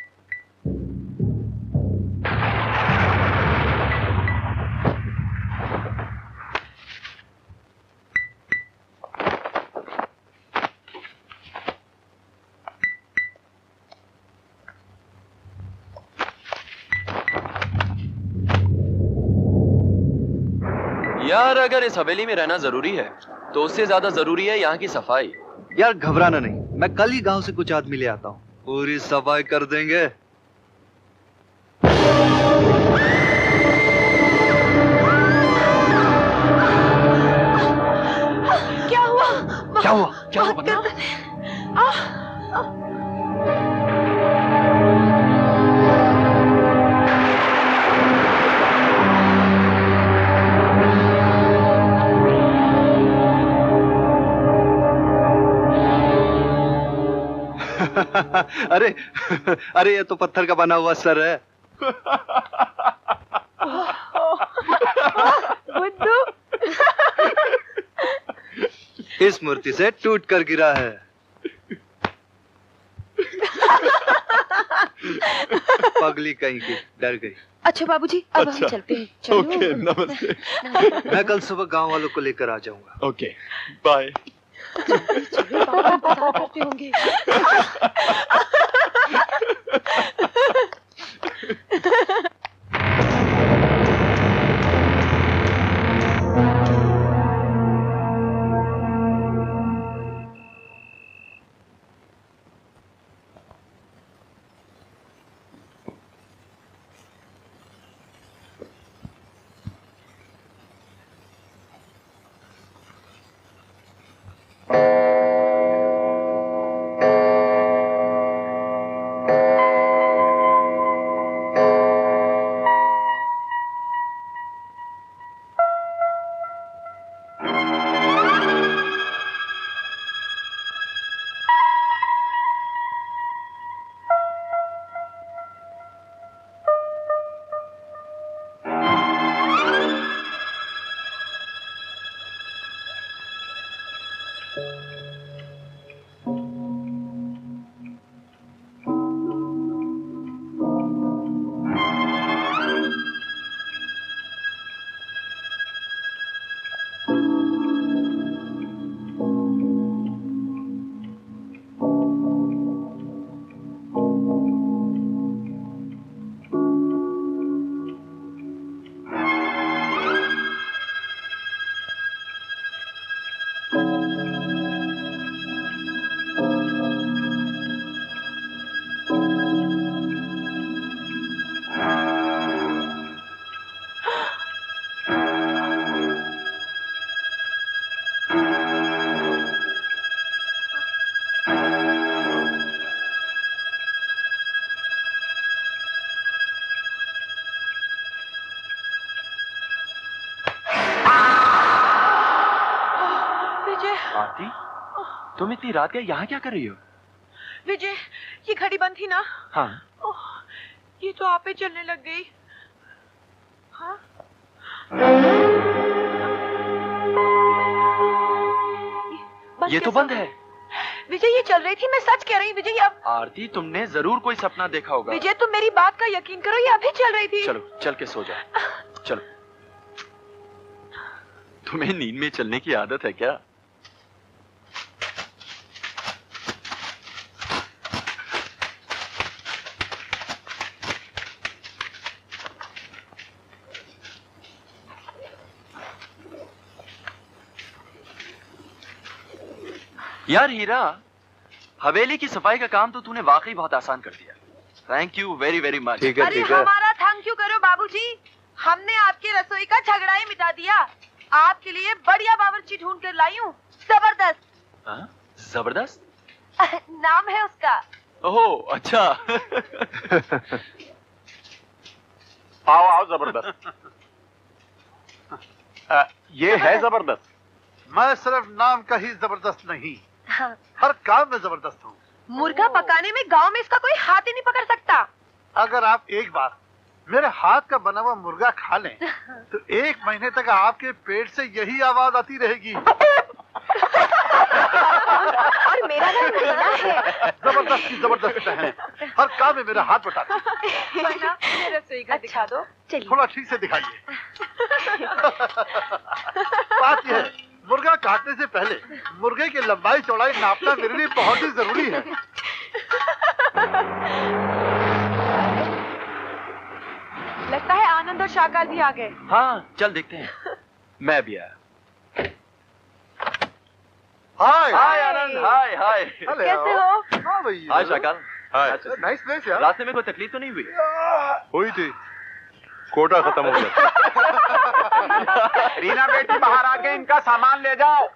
S7: यार अगर इस हवेली में रहना जरूरी है तो उससे ज्यादा जरूरी है यहाँ की सफाई।
S12: यार घबराना नहीं, मैं कल ही गांव से कुछ आदमी ले आता हूँ, पूरी सफाई कर देंगे।
S6: क्या हुआ?
S12: क्या हुआ? क्या हुआ? बता। अरे अरे ये तो पत्थर का बना हुआ सर है।
S6: बुद्धू।
S12: इस मूर्ति से टूट कर गिरा है। पगली कहीं की, डर गई।
S6: अच्छा बाबूजी, अब हम चलते हैं। चलो।
S5: ओके, नमस्ते।
S12: मैं कल सुबह गांव वालों को लेकर आ जाऊंगा।
S5: Okay, bye.
S6: करते होंगे।
S7: तुम इतनी रात के यहाँ क्या कर रही हो?
S6: विजय, ये घड़ी बंद थी ना?
S7: हाँ।
S6: ओह, ये तो आप ही चलने लग गई। हाँ?
S7: ये तो बंद है।
S6: विजय, ये चल रही थी, मैं सच कह रही हूँ विजय। अब
S7: आरती, तुमने जरूर कोई सपना देखा होगा।
S6: विजय, तुम मेरी बात का यकीन करो, ये अभी चल रही थी।
S7: चलो चल के सो जाओ। चलो। तुम्हें नींद में चलने की आदत है क्या? यार हीरा, हवेली की सफाई का काम तो तूने वाकई बहुत आसान कर दिया। Thank you very very much.
S11: ठीक है, ठीक है। हमारा थैंक यू करो बाबूजी, हमने आपकी रसोई का झगड़ा ही मिटा दिया। आपके लिए बढ़िया बावर्ची ढूंढ कर लाई हूँ, जबरदस्त।
S7: जबरदस्त
S11: नाम है उसका।
S7: ओह अच्छा।
S10: आओ आओ जबरदस्त। ये है जबरदस्त।
S9: मैं सिर्फ नाम का ही जबरदस्त नहीं,
S11: हाँ।
S9: हर काम में जबरदस्त हूँ।
S11: मुर्गा पकाने में गांव में इसका कोई हाथ ही नहीं पकड़ सकता।
S9: अगर आप एक बार मेरे हाथ का बना हुआ मुर्गा खा लें, तो 1 महीने तक आपके पेट से यही आवाज आती रहेगी।
S11: और मेरा नाम मीना है।
S9: जबरदस्त की जबरदस्त है, हर काम में मेरा हाथ बटाती।
S6: रसोई का दिखा दो।
S9: थोड़ा ठीक से दिखाइए। बात यह है, मुर्गा काटने से पहले मुर्गे की लंबाई चौड़ाई नापना मेरे लिए बहुत ही जरूरी है।
S6: लगता है आनंद और शाकाल भी आ गए।
S7: हाँ चल देखते हैं। मैं भी आया।
S9: हाय
S7: हाय आनंद, हाय हाय।
S11: कैसे हो?
S9: हाँ भैया।
S7: हाय शाकाल।
S10: हाय।
S9: नाइस प्लेस यार।
S7: रास्ते में कोई तकलीफ तो नहीं हुई?
S10: हुई थी, कोटा खत्म हो गया।
S8: रीना बेटी बाहर आके इनका सामान ले जाओ।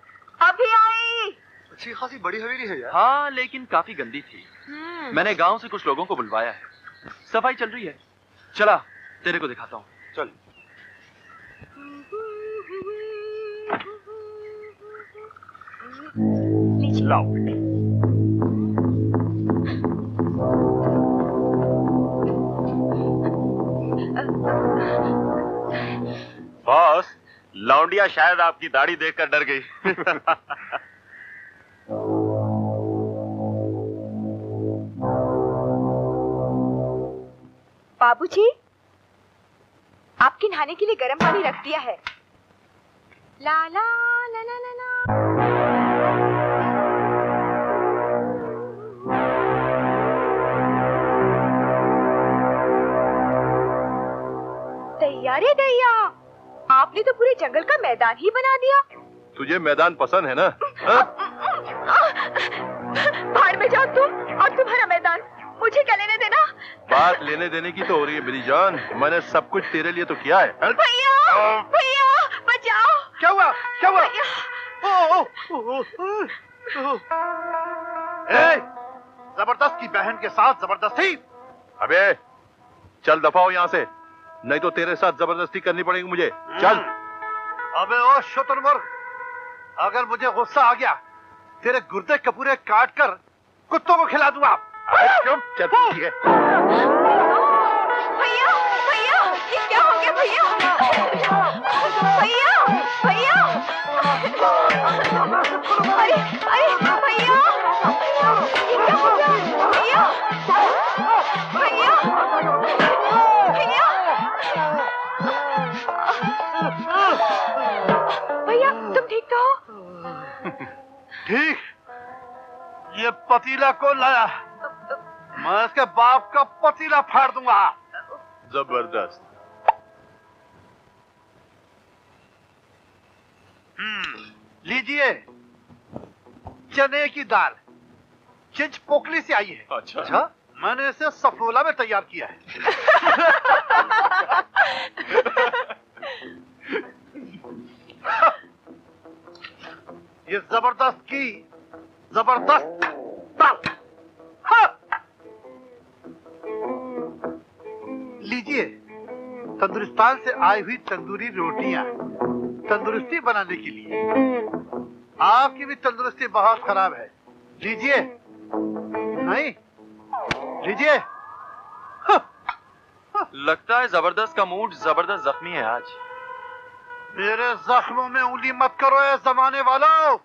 S11: अभी आई।
S9: अच्छी खासी बड़ी हवेली है यार।
S7: हाँ लेकिन काफी गंदी थी। मैंने गांव से कुछ लोगों को बुलवाया है, सफाई चल रही है। चला तेरे को दिखाता हूँ।
S9: चल।
S8: लाओ। बॉस, लौंडिया शायद आपकी दाढ़ी देखकर डर गई।
S11: बाबूजी, आपके नहाने के लिए गर्म पानी रख दिया है। ला ला ला ला ला ला। तैयारी दैया, आपने तो पूरे जंगल का मैदान ही बना दिया।
S10: तुझे मैदान पसंद है ना?
S11: भाड़ में जाओ तुम और तुम्हारा मैदान, मुझे क्या लेने देना।
S10: बात लेने देने की तो हो रही है मेरी जान, मैंने सब कुछ तेरे लिए तो किया है।
S11: भैया भैया बचाओ।
S9: क्या हुआ? क्या हुआ? जबरदस्त की बहन के साथ जबरदस्ती।
S10: अबे चल दफा हो यहाँ से, नहीं तो तेरे साथ जबरदस्ती करनी पड़ेगी मुझे। चल।
S9: अबे ओ शुतुरमुर्ग, अगर मुझे गुस्सा आ गया तेरे गुर्दे कपूरे काट कर कुत्तों को खिला दूंगा।
S10: चुप। चल ठीक है।
S11: भैया भैया, ये क्या हो गया भैया? भैया भैया, अरे अरे भैया, ये क्या हो गया? भैया भैया भैया भैया, तुम ठीक तो हो?
S9: ठीक, ये पतीला कौन लाया? मैं इसके बाप का पतीला फाड़ दूंगा।
S10: जबरदस्त।
S9: लीजिए, चने की दाल चिंच पोकली से आई है।
S10: अच्छा,
S9: मैंने इसे सफोला में तैयार किया है। ये जबरदस्त की जबरदस्त दाल। लीजिए, तंदुरुस्तान से आई हुई तंदूरी रोटियां तंदुरुस्ती बनाने के लिए। आपकी भी तंदुरुस्ती बहुत खराब है। लीजिए। नहीं लीजिए।
S7: लगता है जबरदस्त का मूड जबरदस्त जख्मी है आज।
S9: मेरे जख्मों में उंगली मत करो ये जमाने वालों।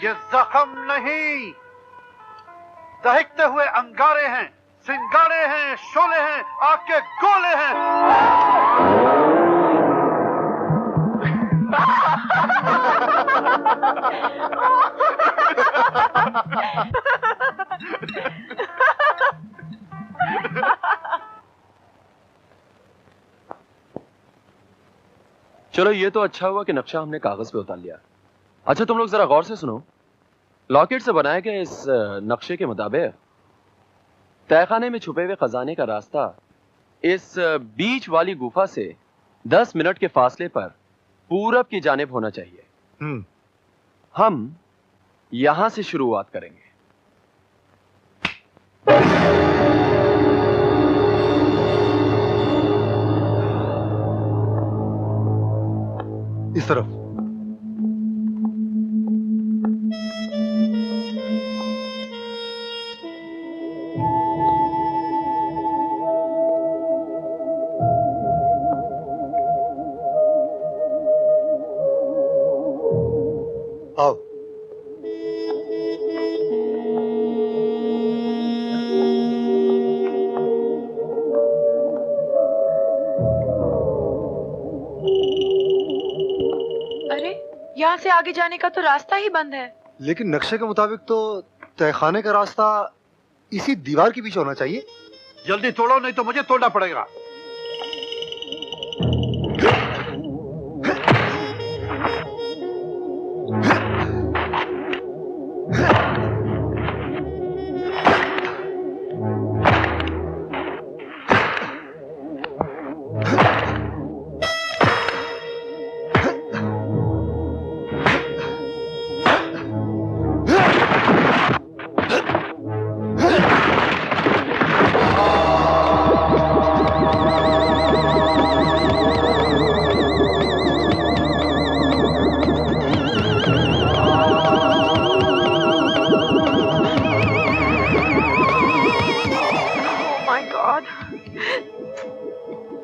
S9: ये जख्म नहीं, दहकते हुए अंगारे हैं, सिंगारे हैं, शोले हैं, आग के गोले हैं।
S7: चलो ये तो अच्छा हुआ कि नक्शा हमने कागज पे उतार लिया। अच्छा तुम लोग जरा गौर से सुनो। लॉकेट से बनाए गए इस नक्शे के मुताबिक तहखाने में छुपे हुए खजाने का रास्ता इस बीच वाली गुफा से 10 मिनट के फासले पर पूरब की जानिब होना चाहिए। हम यहां से शुरुआत करेंगे।
S9: इस तरफ। आओ।
S6: अरे यहाँ से आगे जाने का तो रास्ता ही बंद है।
S9: लेकिन नक्शे के मुताबिक तो तहखाने का रास्ता इसी दीवार के पीछे होना चाहिए। जल्दी तोड़ो नहीं तो मुझे तोड़ना पड़ेगा।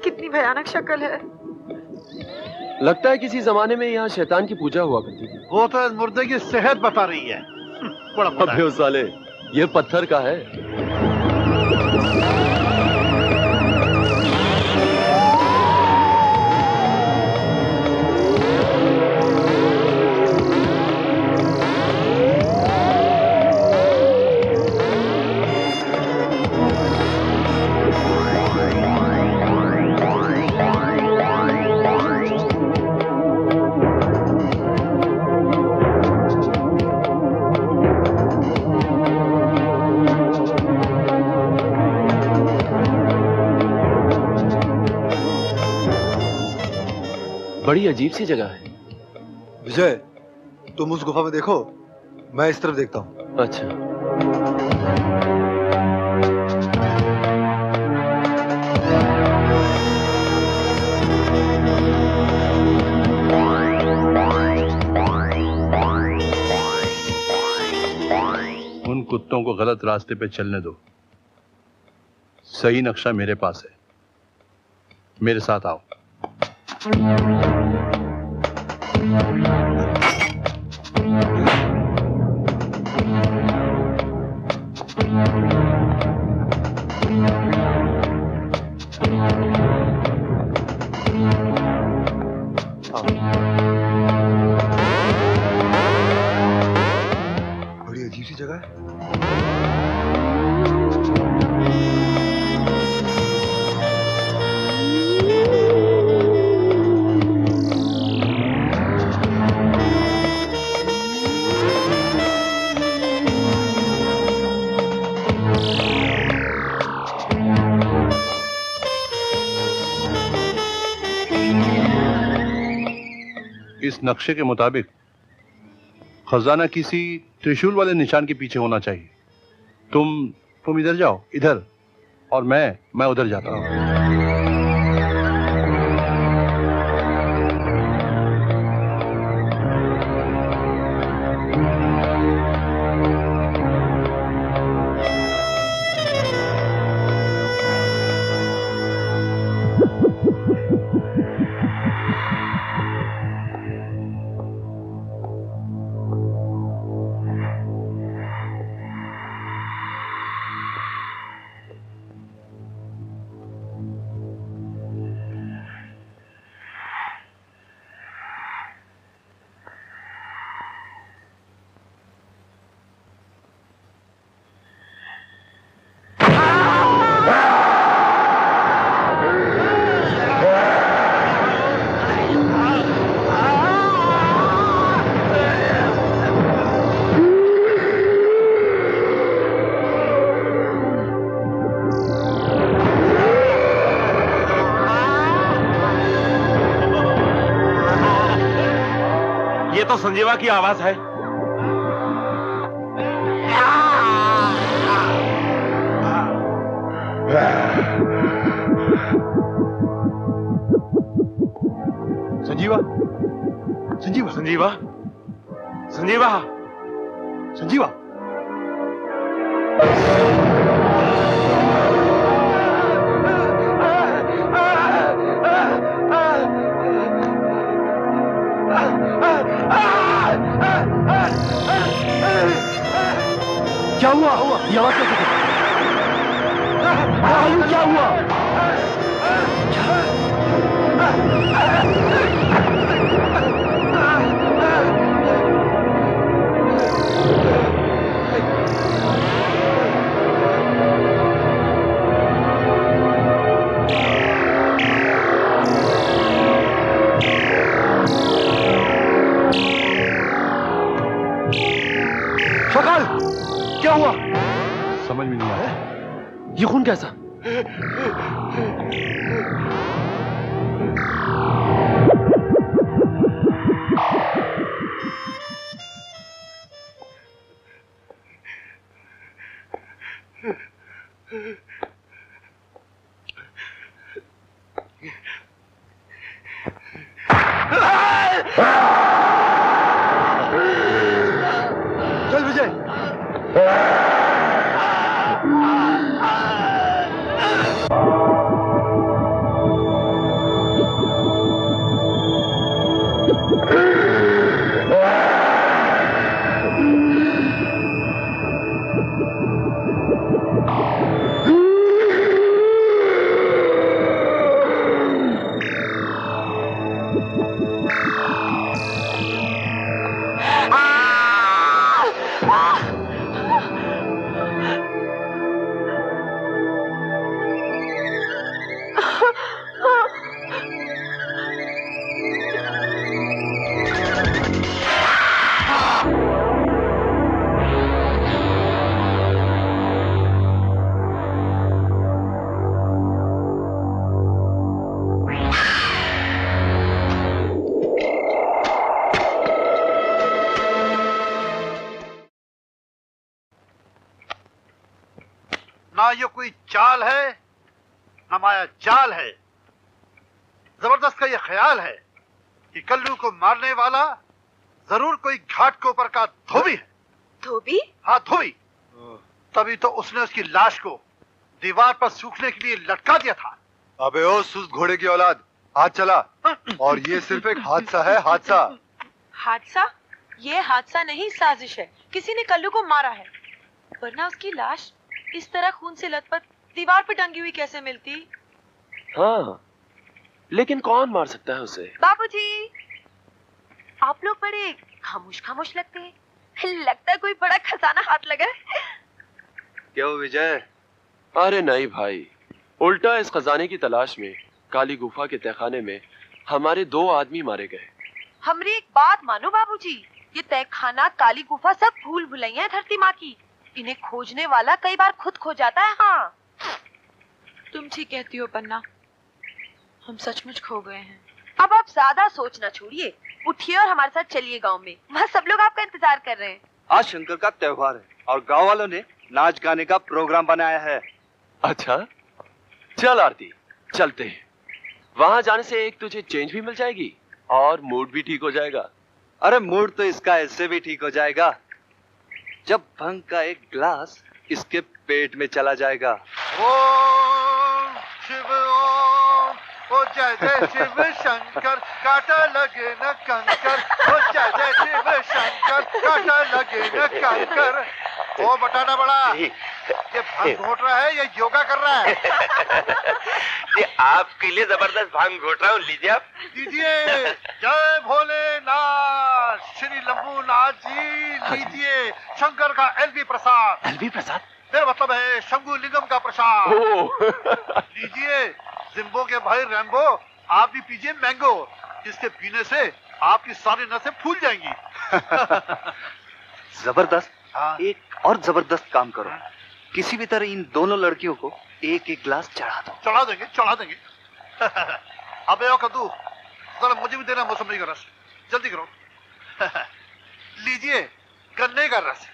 S6: कितनी भयानक शक्ल है।
S7: लगता है किसी जमाने में यहाँ शैतान की पूजा हुआ करती थी।
S9: वो तो इस मुर्दे की सेहत बता रही है। बड़ा
S7: अबे साले, ये पत्थर का है। बड़ी अजीब सी जगह है।
S9: विजय, तुम उस गुफा में देखो, मैं इस तरफ देखता हूँ।
S7: अच्छा।
S10: उन कुत्तों को गलत रास्ते पे चलने दो। सही नक्शा मेरे पास है। मेरे साथ आओ।
S9: बड़ी अजीब सी जगह है।
S10: इस नक्शे के मुताबिक खजाना किसी त्रिशूल वाले निशान के पीछे होना चाहिए। तुम इधर जाओ, इधर, और मैं उधर जाता हूँ।
S13: संजीवा की आवाज है। संजीवा, संजीवा, संजीवा, संजीवा, संजीवा।
S14: क्या हुआ? ये आवाज कैसे? क्या हुआ?
S13: शकाल,
S14: क्या हुआ?
S13: समझ में नहीं आया। ये खून कैसा?
S9: चल विजय।
S15: ना ये कोई चाल है ना माया जाल है। जबरदस्त का ये ख्याल है कि कल्लू को मारने वाला जरूर कोई घाट के ऊपर का धोबी है।
S11: धोबी?
S15: हाँ धोबी। तभी तो उसने उसकी लाश को दीवार पर सूखने के लिए लटका दिया था।
S9: अबे ओ सुस्त घोड़े की औलाद, हाथ चला। और ये सिर्फ एक हादसा है, हादसा।
S6: हादसा? ये हादसा नहीं, साजिश है। किसी ने कल्लू को मारा है, वरना उसकी लाश इस तरह खून से लथपथ दीवार पर टंगी हुई कैसे मिलती?
S7: हाँ, लेकिन कौन मार सकता है उसे?
S11: बाबूजी, आप लोग बड़े खामोश खामोश लगते हैं। लगता है कोई बड़ा खजाना हाथ लगा है।
S12: क्या हो विजय?
S7: अरे नहीं भाई, उल्टा इस खजाने की तलाश में काली गुफा के तहखाने में हमारे 2 आदमी मारे गए।
S11: हमरी एक बात मानो बाबूजी, ये तहखाना, काली गुफा सब भूल भुलैया है धरती माँ की। इन्हें खोजने वाला कई बार खुद खो जाता है। हाँ,
S6: तुम ठीक कहती हो पन्ना, हम सचमुच खो गए हैं।
S11: अब आप ज्यादा सोचना छोड़िए, उठिए और हमारे साथ चलिए गांव में। वहाँ सब लोग आपका इंतजार कर रहे हैं।
S12: आज शंकर का त्योहार है और गांव वालों ने नाच गाने का प्रोग्राम बनाया है।
S7: अच्छा, चल आरती, चलते हैं। वहां जाने से एक तुझे चेंज भी मिल जाएगी और मूड भी ठीक हो जाएगा।
S12: अरे मूड तो इसका ऐसे भी ठीक हो जाएगा जब भंग का एक ग्लास इसके पेट में चला जाएगा।
S15: ओम शिव ओम, ओ जय जय शिव शंकर, काटा लगे न कंकर। ओ जय जय शिव शंकर, काटा लगे न कंकर। ओ बटाना बड़ा, ये भांग घोट रहा है या योगा कर रहा है?
S3: ये आपके लिए जबरदस्त भांग घोट रहा हूँ, लीजिए आप।
S15: लीजिए। जय भोलेनाथ, श्री लंबूनाथ जी लीजिए शंकर का एलवी प्रसाद।
S7: एलवी प्रसाद?
S15: मेरा मतलब है शंभू लिंगम का प्रसाद। लीजिए। जिम्बो के भाई रैम्बो, आप भी पीजिए मैंगो, जिसके पीने से आपकी सारी नसें फूल जाएंगी।
S12: जबरदस्त। एक और जबरदस्त काम करो, किसी भी तरह इन दोनों लड़कियों को एक एक ग्लास चढ़ा दो।
S15: चढ़ा देंगे, चढ़ा देंगे। अबे ओ कद्दू, जरा मुझे भी देना मौसमी का रस, जल्दी करो।
S9: लीजिए गन्ने का रस।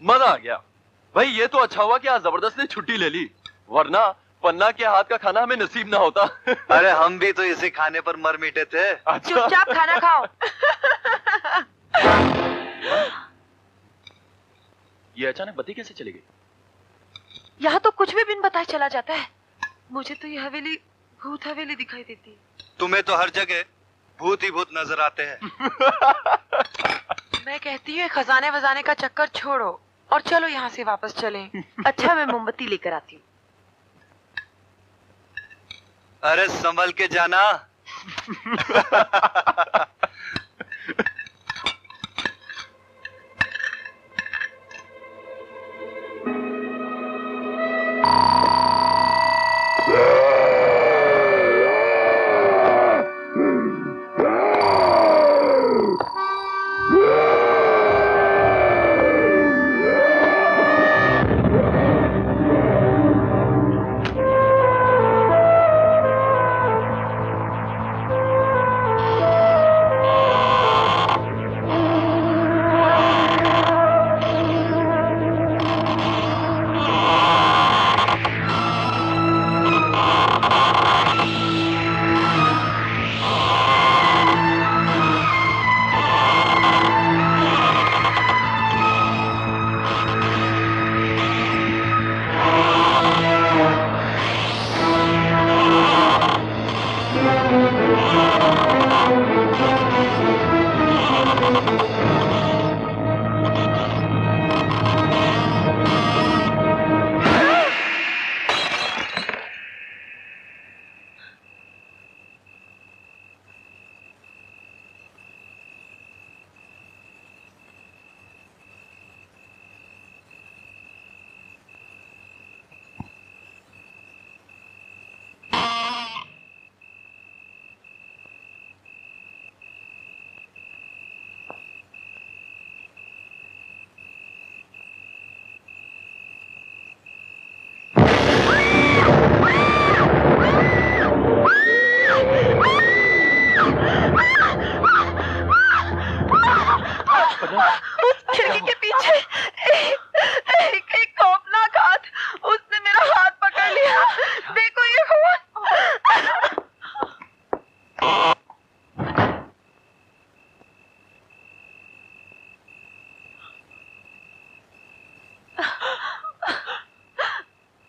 S7: मजा आ गया भाई। ये तो अच्छा हुआ कि आज जबरदस्त ने छुट्टी ले ली, वरना पन्ना के हाथ का खाना हमें नसीब ना होता।
S12: अरे हम भी तो इसी खाने पर मर मिटे थे।
S7: अच्छा।
S6: चुपचाप खाना खाओ।
S7: ये अचानक बत्ती कैसे चली गई?
S6: यहाँ तो कुछ भी बिन बताए चला जाता है। मुझे तो ये हवेली भूत हवेली दिखाई देती है।
S12: तुम्हें तो हर जगह भूत ही भूत नजर आते हैं।
S6: मैं कहती हूँ खजाने वजाने का चक्कर छोड़ो और चलो यहाँ से वापस चलें। अच्छा मैं मोमबत्ती लेकर आती हूँ।
S12: अरे संभल के जाना।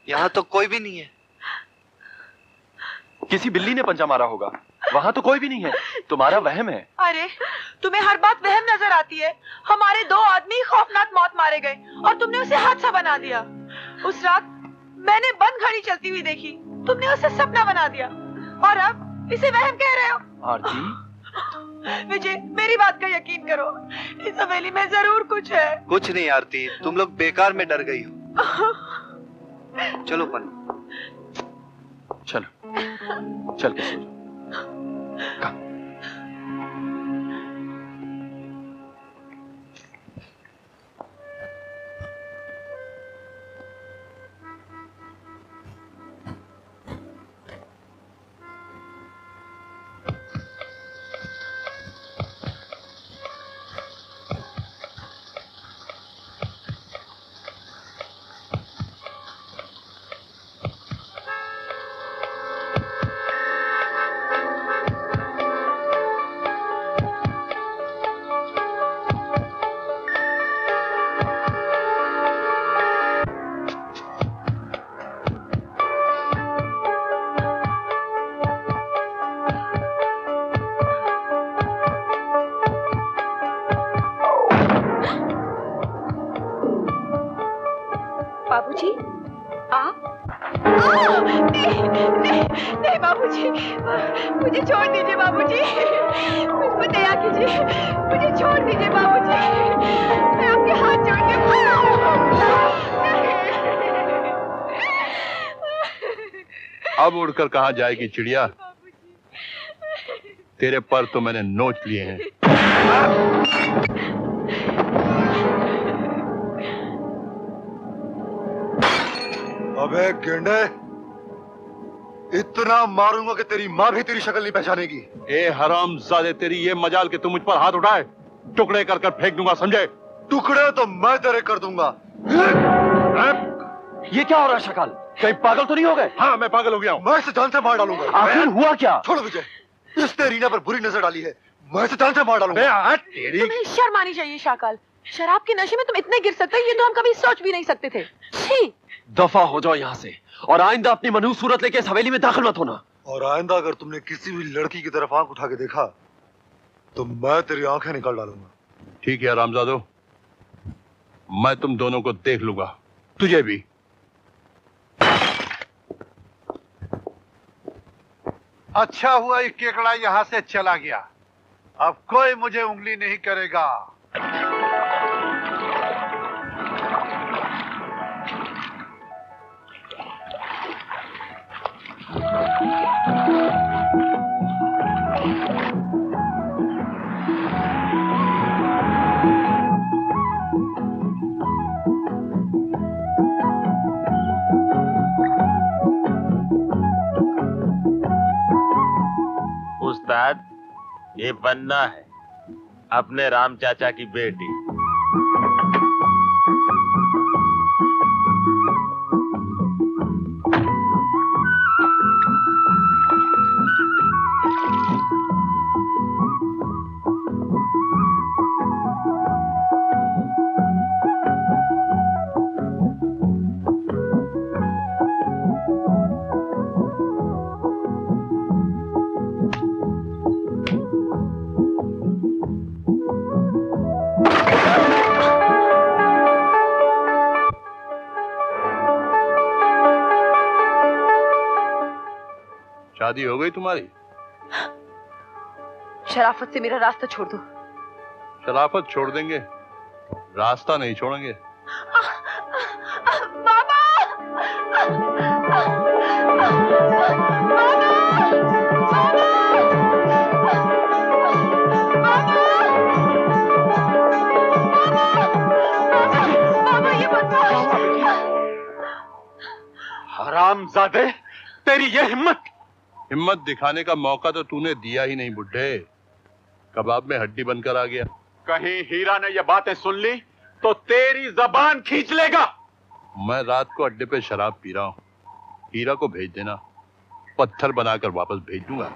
S12: यहाँ तो कोई भी नहीं है।
S7: किसी बिल्ली ने पंजा मारा होगा। वहाँ तो कोई भी नहीं है। तुम्हारा वहम है।
S6: अरे तुम्हें हर बात वहम नजर आती है। हमारे 2 आदमी खौफनाक मौत मारे गए और तुमने उसे हादसा बना दिया। उस रात मैंने बंद घड़ी चलती हुई देखी, तुमने उसे सपना बना दिया और अब इसे वहम कह रहे हो।
S7: आरती
S6: विजय मेरी बात का यकीन करो, इस हवेली में जरूर कुछ है।
S12: कुछ नहीं आरती, तुम लोग बेकार में डर गई हो। चलो पन्ना,
S7: चलो चल के सो जाओ।
S11: बाबूजी आप? नहीं बाबूजी, मुझे छोड़ दीजिए बाबूजी, मुझ पर दया कीजिए, मुझे छोड़ दीजिए बाबूजी, मैं आपके हाथ जोड़ती हूँ।
S10: अब उड़कर कहाँ जाएगी चिड़िया? तेरे पर तो मैंने नोच लिए हैं।
S9: अबे गेंडे, इतना मारूंगा कि तेरी माँ भी तेरी शक्ल नहीं पहचानेगी।
S10: ए हरामजादे, तेरी ये मजाल कि तू मुझ पर हाथ उठाए, टुकड़े कर कर फेंक दूंगा, समझे?
S9: टुकड़े तो मैं तेरे कर दूंगा।
S13: ये क्या हो रहा है शकाल? कहीं पागल तो नहीं हो गए?
S10: हाँ, मैं पागल हो गया हूँ।
S9: मैं इसे जान से मार डालूंगा।
S13: आखिर हुआ क्या?
S9: छोड़ो विजय, इसने रीना पर बुरी नजर डाली है, मैं इसे जान से मार डालूंगा।
S6: तुम्हें शर्म आनी चाहिए शाकाल, शराब के नशे में तुम इतने गिर सकते हो ये तो हम कभी सोच भी नहीं सकते थे। छी!
S13: दफा हो जाओ यहाँ से और आइंदा अपनी मनहूस सूरत लेके इस हवेली में दाखिल मत होना।
S9: और आइंदा अगर तुमने किसी भी लड़की की तरफ आंख उठा के देखा तो मैं तेरी आंखें निकाल डालूंगा।
S10: ठीक है हरामजादो, मैं तुम दोनों को देख लूंगा, तुझे भी।
S15: अच्छा हुआ ये केकड़ा यहाँ से चला गया, अब कोई मुझे उंगली नहीं करेगा।
S8: उस्ताद, ये बन्ना है, अपने राम चाचा की बेटी।
S10: शादी हो गई तुम्हारी?
S6: शराफत से मेरा रास्ता छोड़ दो।
S10: शराफत छोड़ देंगे, रास्ता नहीं छोड़ेंगे।
S11: बाबा!
S13: हरामजादे, तेरी ये हिम्मत!
S10: हिम्मत दिखाने का मौका तो तूने दिया ही नहीं बुड्ढे, कबाब में हड्डी बनकर आ गया।
S7: कहीं हीरा ने ये बातें सुन ली तो तेरी जबान खींच लेगा।
S10: मैं रात को अड्डे पे शराब पी रहा हूँ, हीरा को भेज देना, पत्थर बनाकर वापस भेज दूंगा।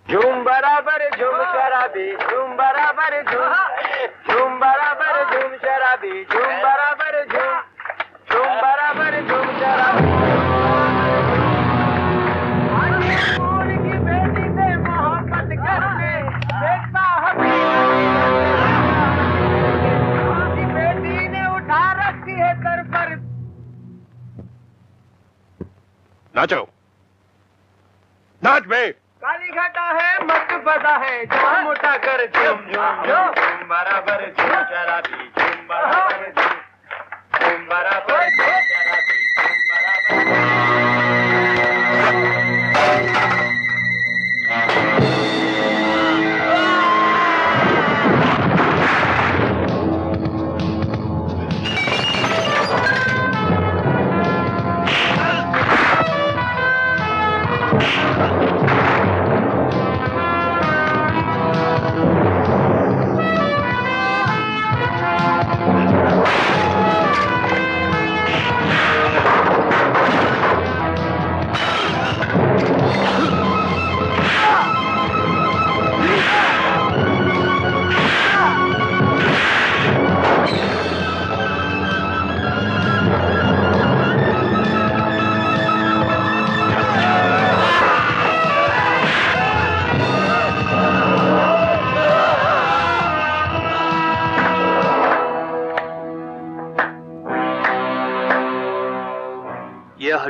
S2: झूम बराबर झूम शराबी, झूम बराबर झूम, झूम बराबर झूम शराबी, झूम बराबर झूम, झूम बराबर झूम शराबी। की बेटी से मोहब्बत करने देखता की बेटी ने उठा रखी है सर पर।
S10: नाचो, नाच बे।
S2: काली घटा है मत बजा है, जाम उठा कर झूम झूम झूम बराबर झूम शराबी, झूम बराबर झूम बराबर झूम शराबी, झूम बराबर।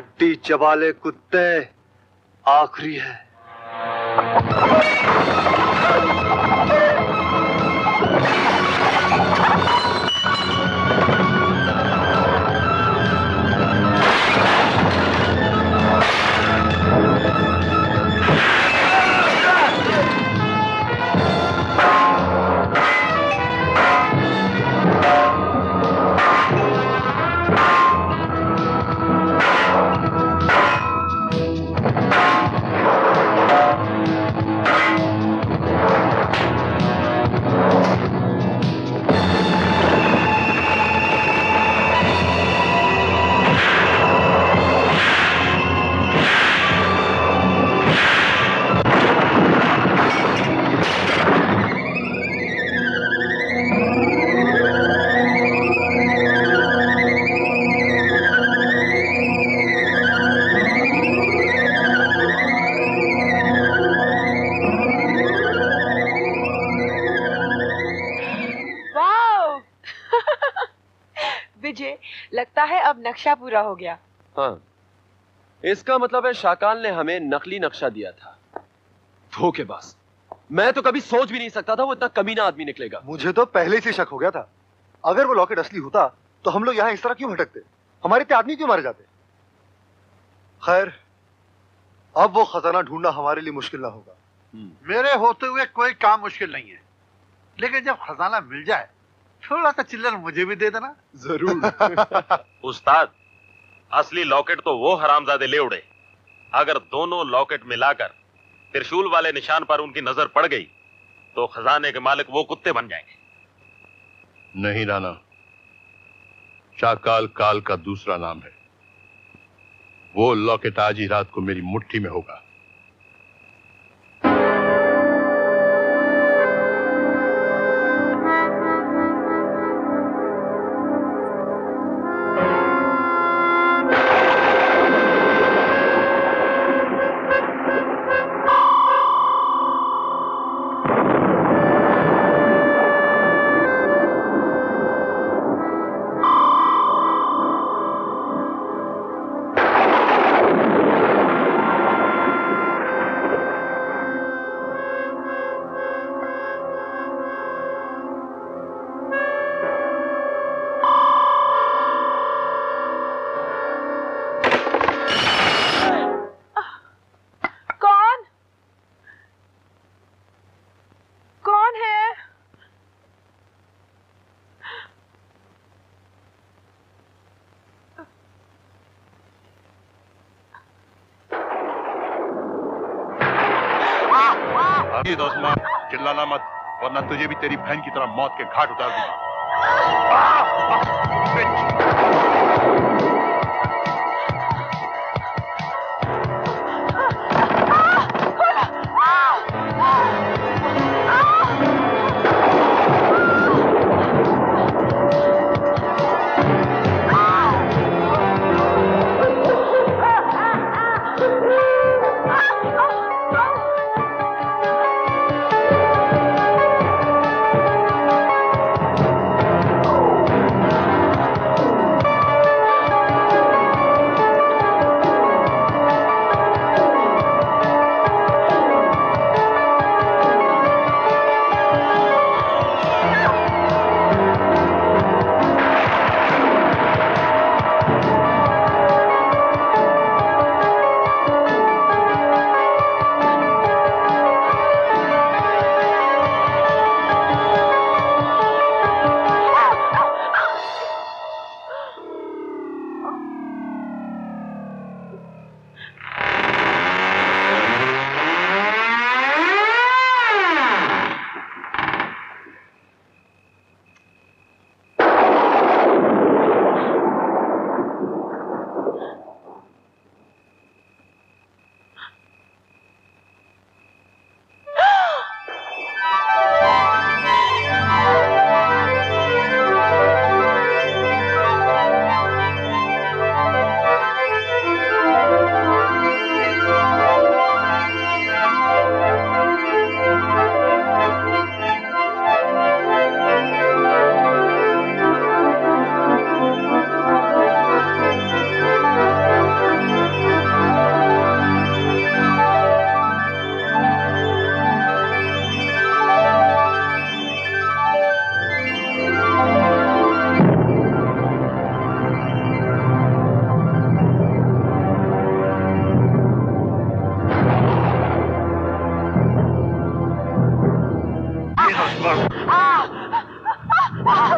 S12: हड्डी चबाले कुत्ते, आखिरी है।
S6: विजय, लगता है अब नक्शा पूरा हो गया।
S13: हाँ, इसका मतलब है शाकाल ने हमें नकली नक्शा दिया था। धोखेबाज। मैं तो कभी सोच भी नहीं सकता था वो इतना कमीना आदमी निकलेगा।
S9: मुझे तो पहले से शक हो गया था। अगर वो लॉकेट असली होता तो हम लोग यहाँ इस तरह क्यों भटकते, हमारे इतने आदमी क्यों मारे जाते। खैर, अब वो खजाना ढूंढना हमारे लिए मुश्किल ना होगा।
S15: मेरे होते हुए कोई काम मुश्किल नहीं है, लेकिन जब खजाना मिल जाए थोड़ा सा चिल्लर मुझे भी दे देना।
S16: जरूर। उस्ताद, असली लॉकेट तो वो हरामजादे ले उड़े। अगर दोनों लॉकेट मिलाकर त्रिशूल वाले निशान पर उनकी नजर पड़ गई तो खजाने के मालिक वो कुत्ते बन जाएंगे।
S10: नहीं राणा, शाकाल काल का दूसरा नाम है। वो लॉकेट आज ही रात को मेरी मुट्ठी में होगा। दोस्तमा, चिल्लाना मत, वरना तुझे भी तेरी बहन की तरह मौत के घाट उतार दूंगा।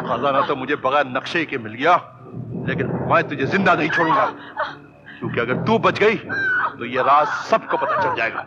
S10: खजाना तो मुझे बगैर नक्शे के मिल गया, लेकिन मैं तुझे जिंदा नहीं छोड़ूंगा, क्योंकि अगर तू बच गई तो ये राज सबको पता चल जाएगा।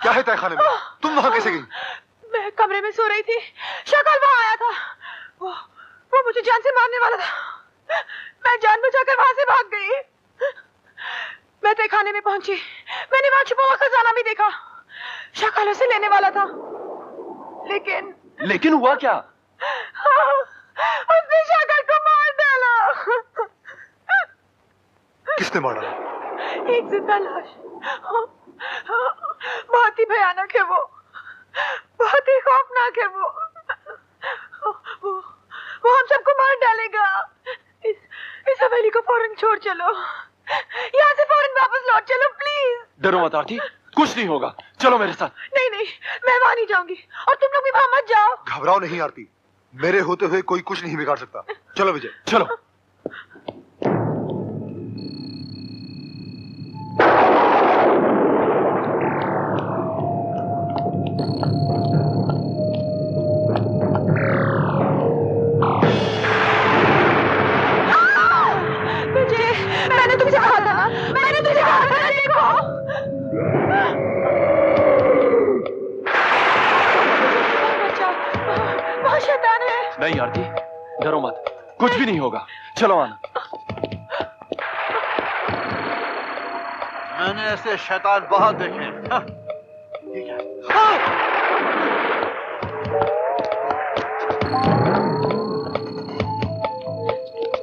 S9: क्या है तहखाने में? तुम वहां कैसे गई?
S6: मैं कमरे में सो रही थी, शक्ल वहां आया था। वो मुझे जान से मारने वाला था। मैं जान बचाकर वहां से भाग गई। मैं तहखाने में पहुंची, मैंने वहां छुपा हुआ खजाना भी देखा। शक्ल उसे लेने वाला था,
S13: लेकिन हुआ क्या?
S6: उसने शक्ल को मार डाला।
S9: किसने मारा?
S6: एक जिंदा लाश। बहुत ही भयानक है वो, बहुत ही खौफनाक है वो हम सबको मार डालेगा। इस हवेली को फौरन छोड़ चलो, यहाँ से फौरन वापस लौट चलो प्लीज।
S13: डरो मत आरती, कुछ नहीं होगा, चलो मेरे साथ।
S6: नहीं, मैं वहां नहीं जाऊंगी और तुम लोग भी वहां मत जाओ।
S9: घबराओ नहीं आरती, मेरे होते हुए कोई कुछ नहीं बिगाड़ सकता। चलो विजय,
S13: चलो। नहीं आरती, डरो मत, कुछ भी नहीं होगा, चलो आना।
S15: मैंने ऐसे शैतान बहुत देखे हैं। ठीक है।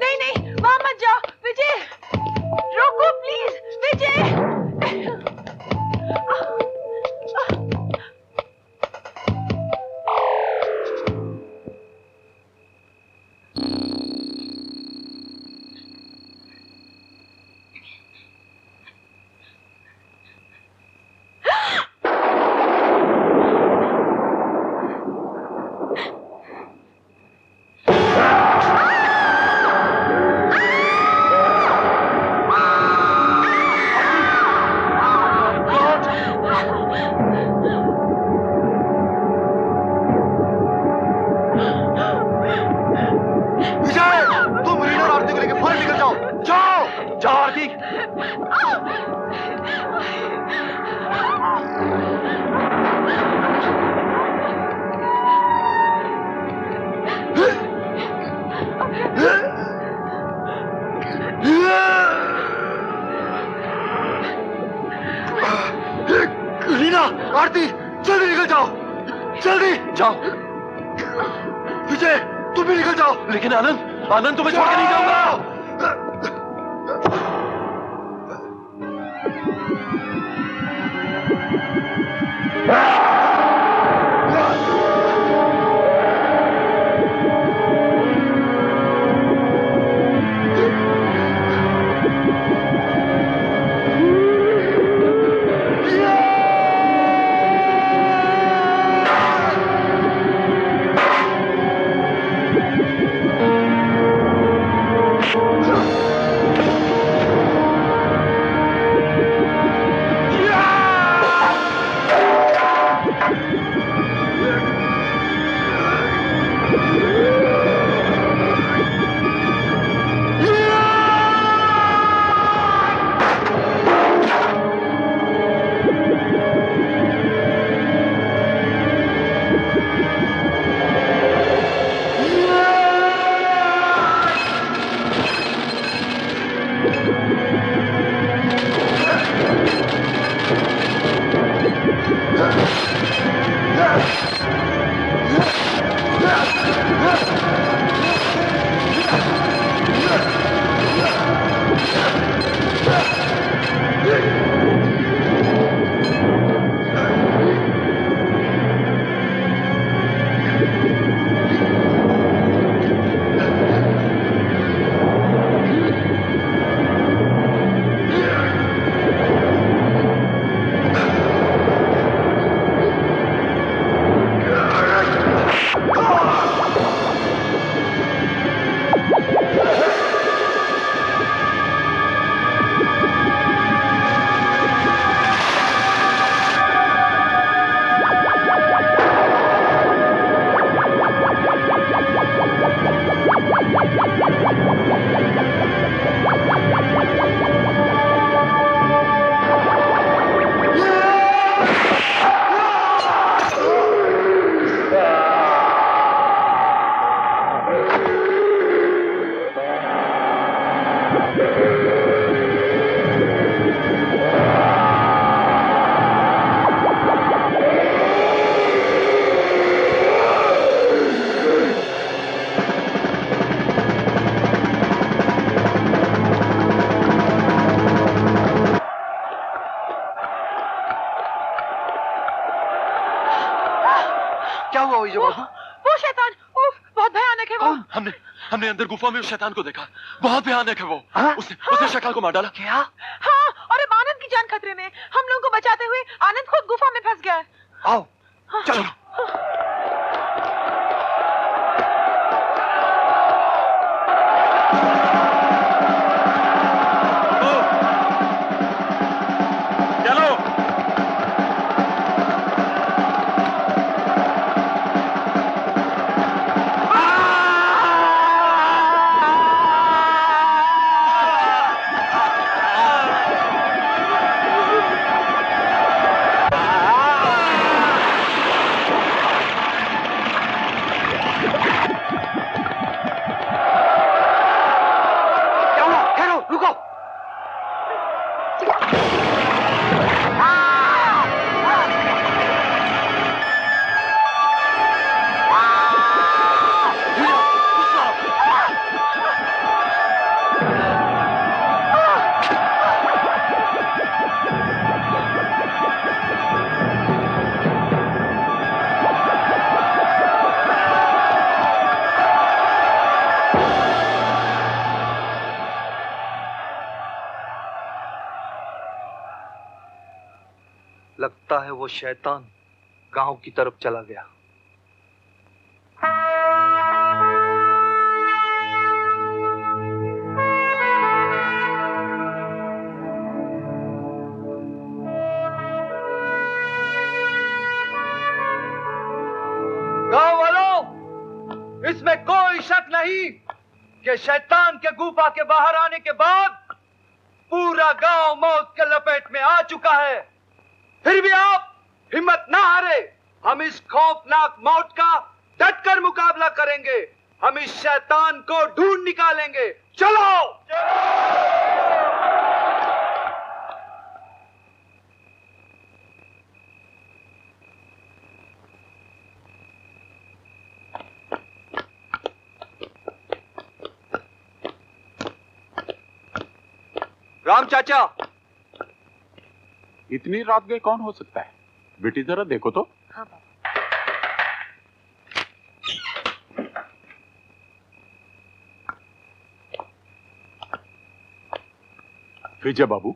S6: नहीं, वहां मत जाओ विजय, रोको प्लीज विजय।
S9: आरती, जल्दी निकल जाओ, जल्दी
S13: जाओ।
S9: विजय, तुम भी निकल जाओ।
S13: लेकिन आनंद तुम्हें छोड़ के नहीं जाऊंगा।
S12: क्या हुआ विजय बाबू?
S6: वो शैतान, उफ, बहुत भयानक है वो।
S7: हमने अंदर गुफा में उस शैतान को देखा। बहुत भयानक है वो। उसने शक्ल को मार डाला।
S12: क्या?
S6: हाँ, और अब आनंद की जान खतरे में। हम लोगों को बचाते हुए आनंद खुद गुफा में फंस गया है।
S12: आओ चलो। लगता है वो शैतान गांव की तरफ चला गया। गांव वालों, इसमें कोई शक नहीं कि शैतान के गुफा के बाहर आने के बाद पूरा गांव मौत के लपेट में आ चुका है। फिर भी आप हिम्मत ना हारे। हम इस खौफनाक मौत का डटकर मुकाबला करेंगे। हम इस शैतान को ढूंढ निकालेंगे। चलो, राम चाचा।
S17: इतनी रात गए कौन हो सकता है? बेटी जरा देखो तो।
S6: हाँ
S17: विजय बाबू,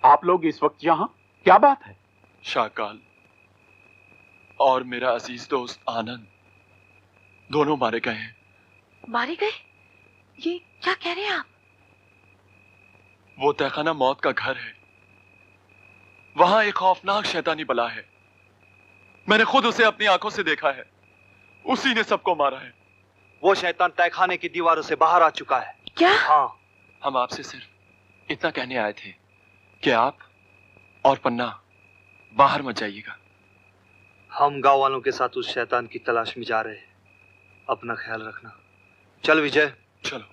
S17: आप लोग इस वक्त यहाँ, क्या बात है?
S7: शाकाल और मेरा अजीज दोस्त आनंद दोनों मारे गए हैं।
S6: मारे गए? ये क्या कह रहे हैं आप?
S7: वो तहखाना मौत का घर है। वहां एक खौफनाक शैतानी बला है। मैंने खुद उसे अपनी आंखों से देखा है। उसी ने सबको मारा है।
S12: वो शैतान तहखाने की दीवारों से बाहर आ चुका है।
S6: क्या?
S12: हाँ।
S7: हम आपसे सिर्फ इतना कहने आए थे कि आप और पन्ना बाहर मत जाइएगा।
S12: हम गांव वालों के साथ उस शैतान की तलाश में जा रहे हैं। अपना ख्याल रखना। चल विजय।
S7: चलो।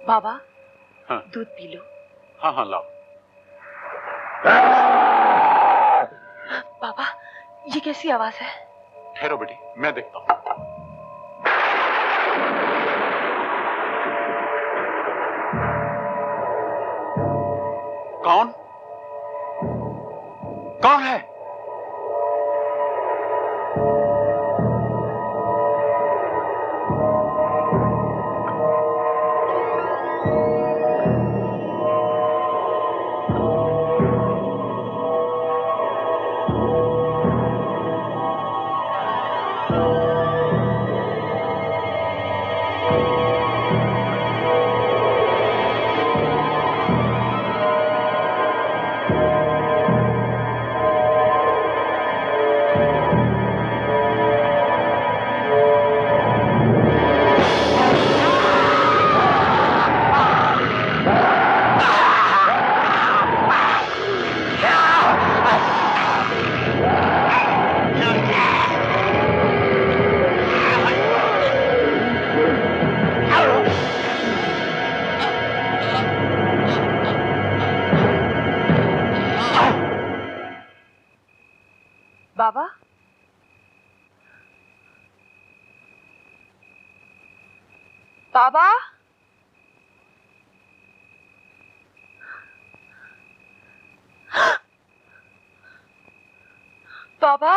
S6: बाबा,
S17: हाँ।
S6: दूध पी लो।
S17: हाँ हाँ लाओ।
S6: बाबा, ये कैसी आवाज है?
S17: ठहरो बेटी, मैं देखता हूँ।
S6: बाबा, बाबा,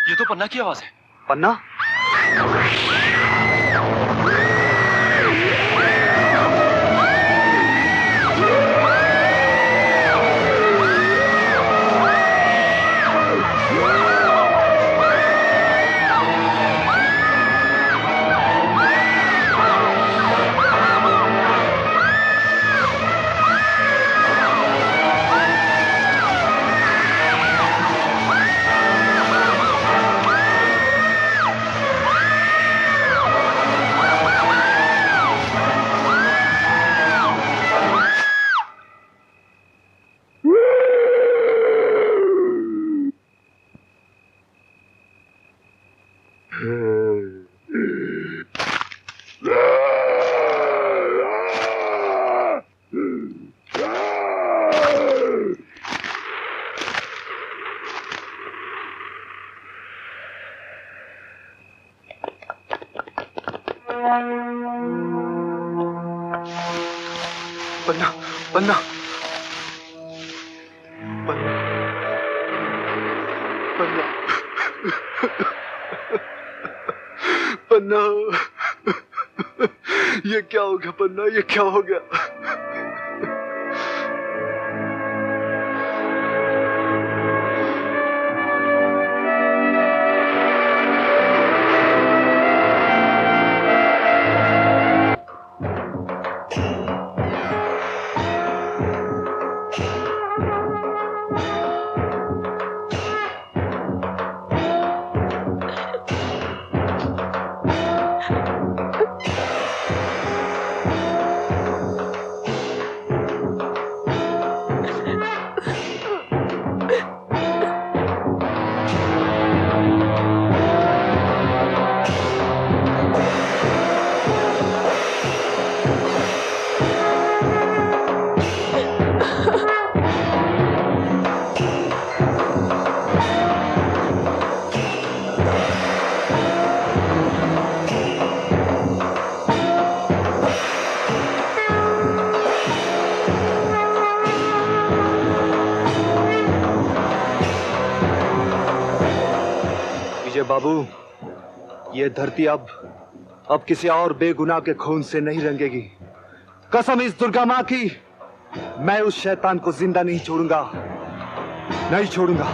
S7: ये तो पन्ना की आवाज है।
S12: पन्ना? पन्ना, पन्ना, पन्ना, पन्ना, पन्ना, ये क्या हो गया पन्ना, ये क्या हो गया?
S18: बाबू, ये धरती अब किसी और बेगुनाह के खून से नहीं रंगेगी। कसम इस दुर्गा मां की, मैं उस शैतान को जिंदा नहीं छोड़ूंगा, नहीं छोड़ूंगा।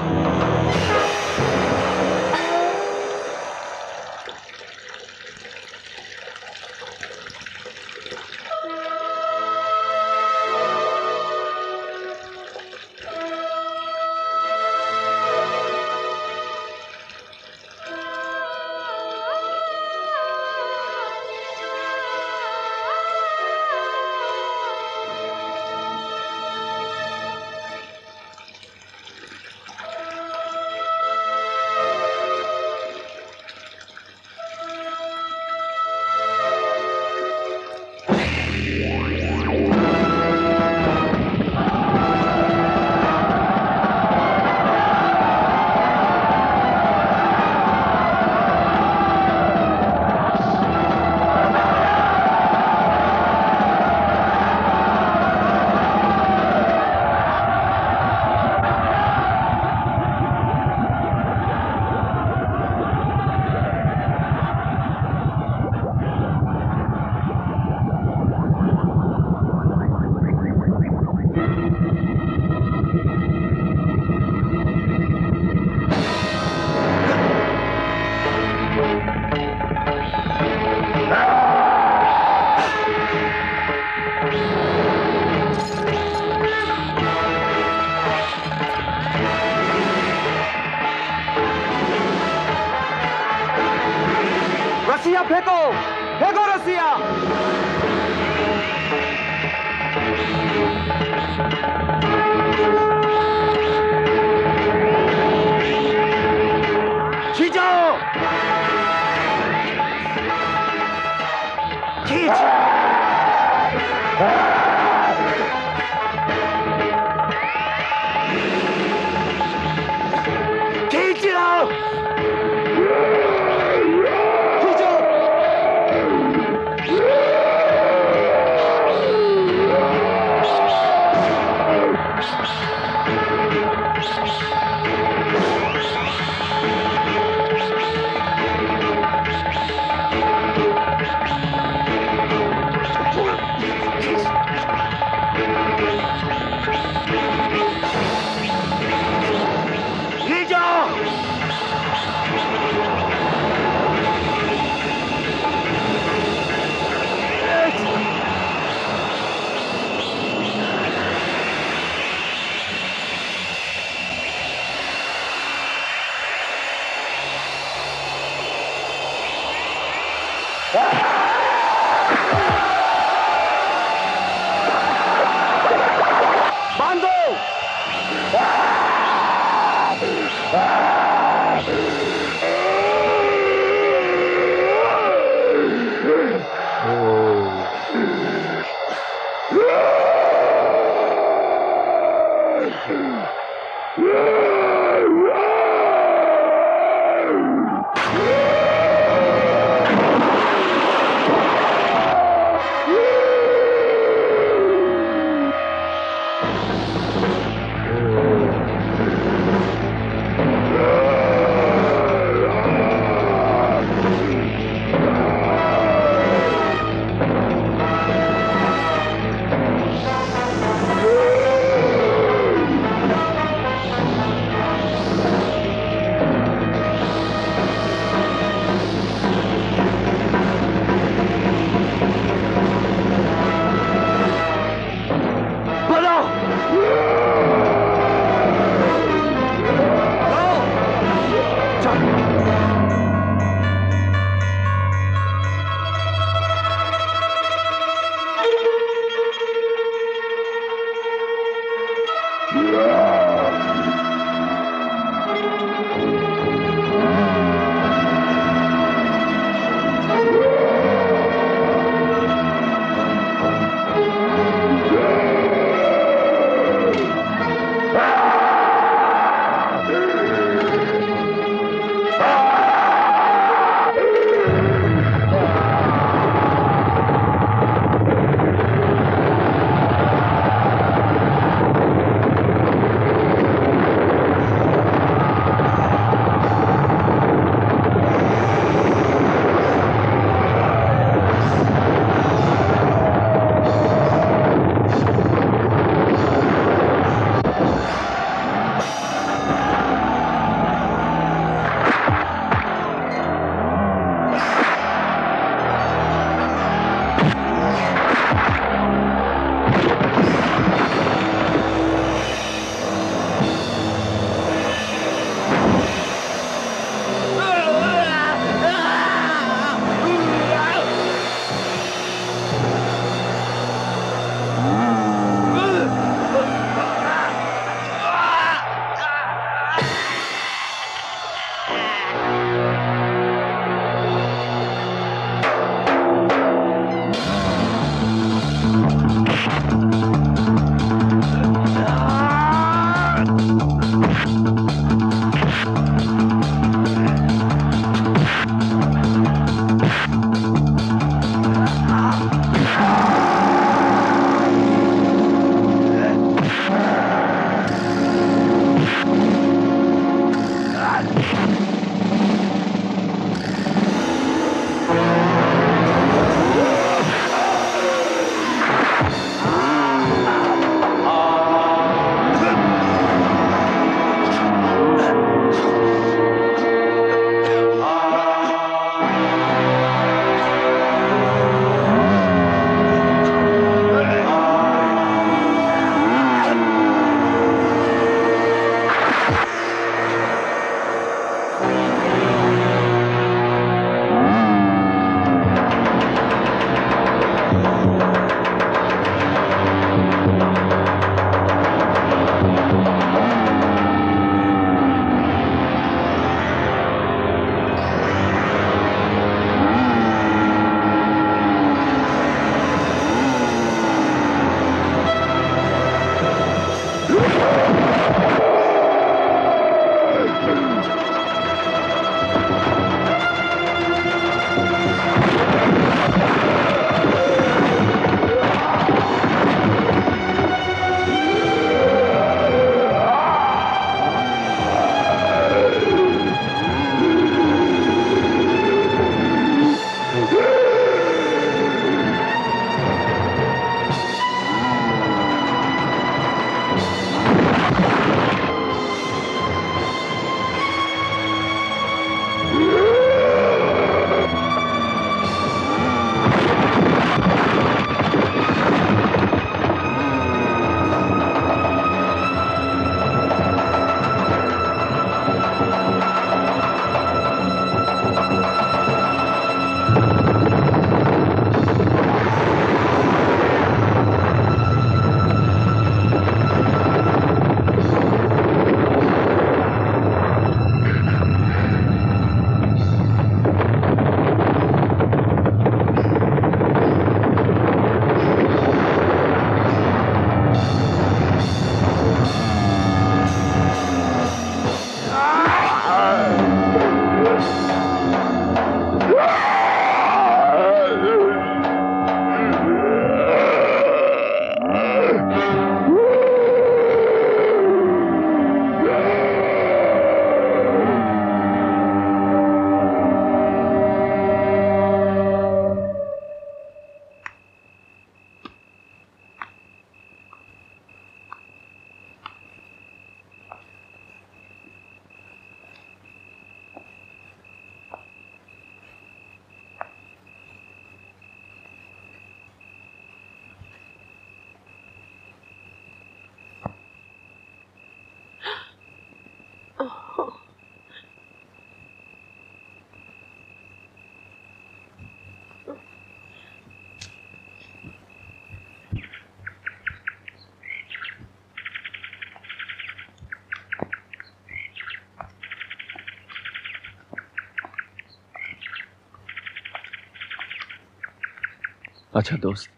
S13: अच्छा दोस्त,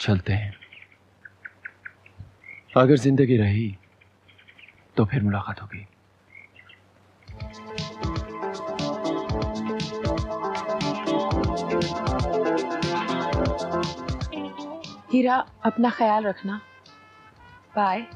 S13: चलते हैं। अगर जिंदगी रही तो फिर मुलाकात होगी।
S6: हीरा, अपना ख्याल रखना। बाय।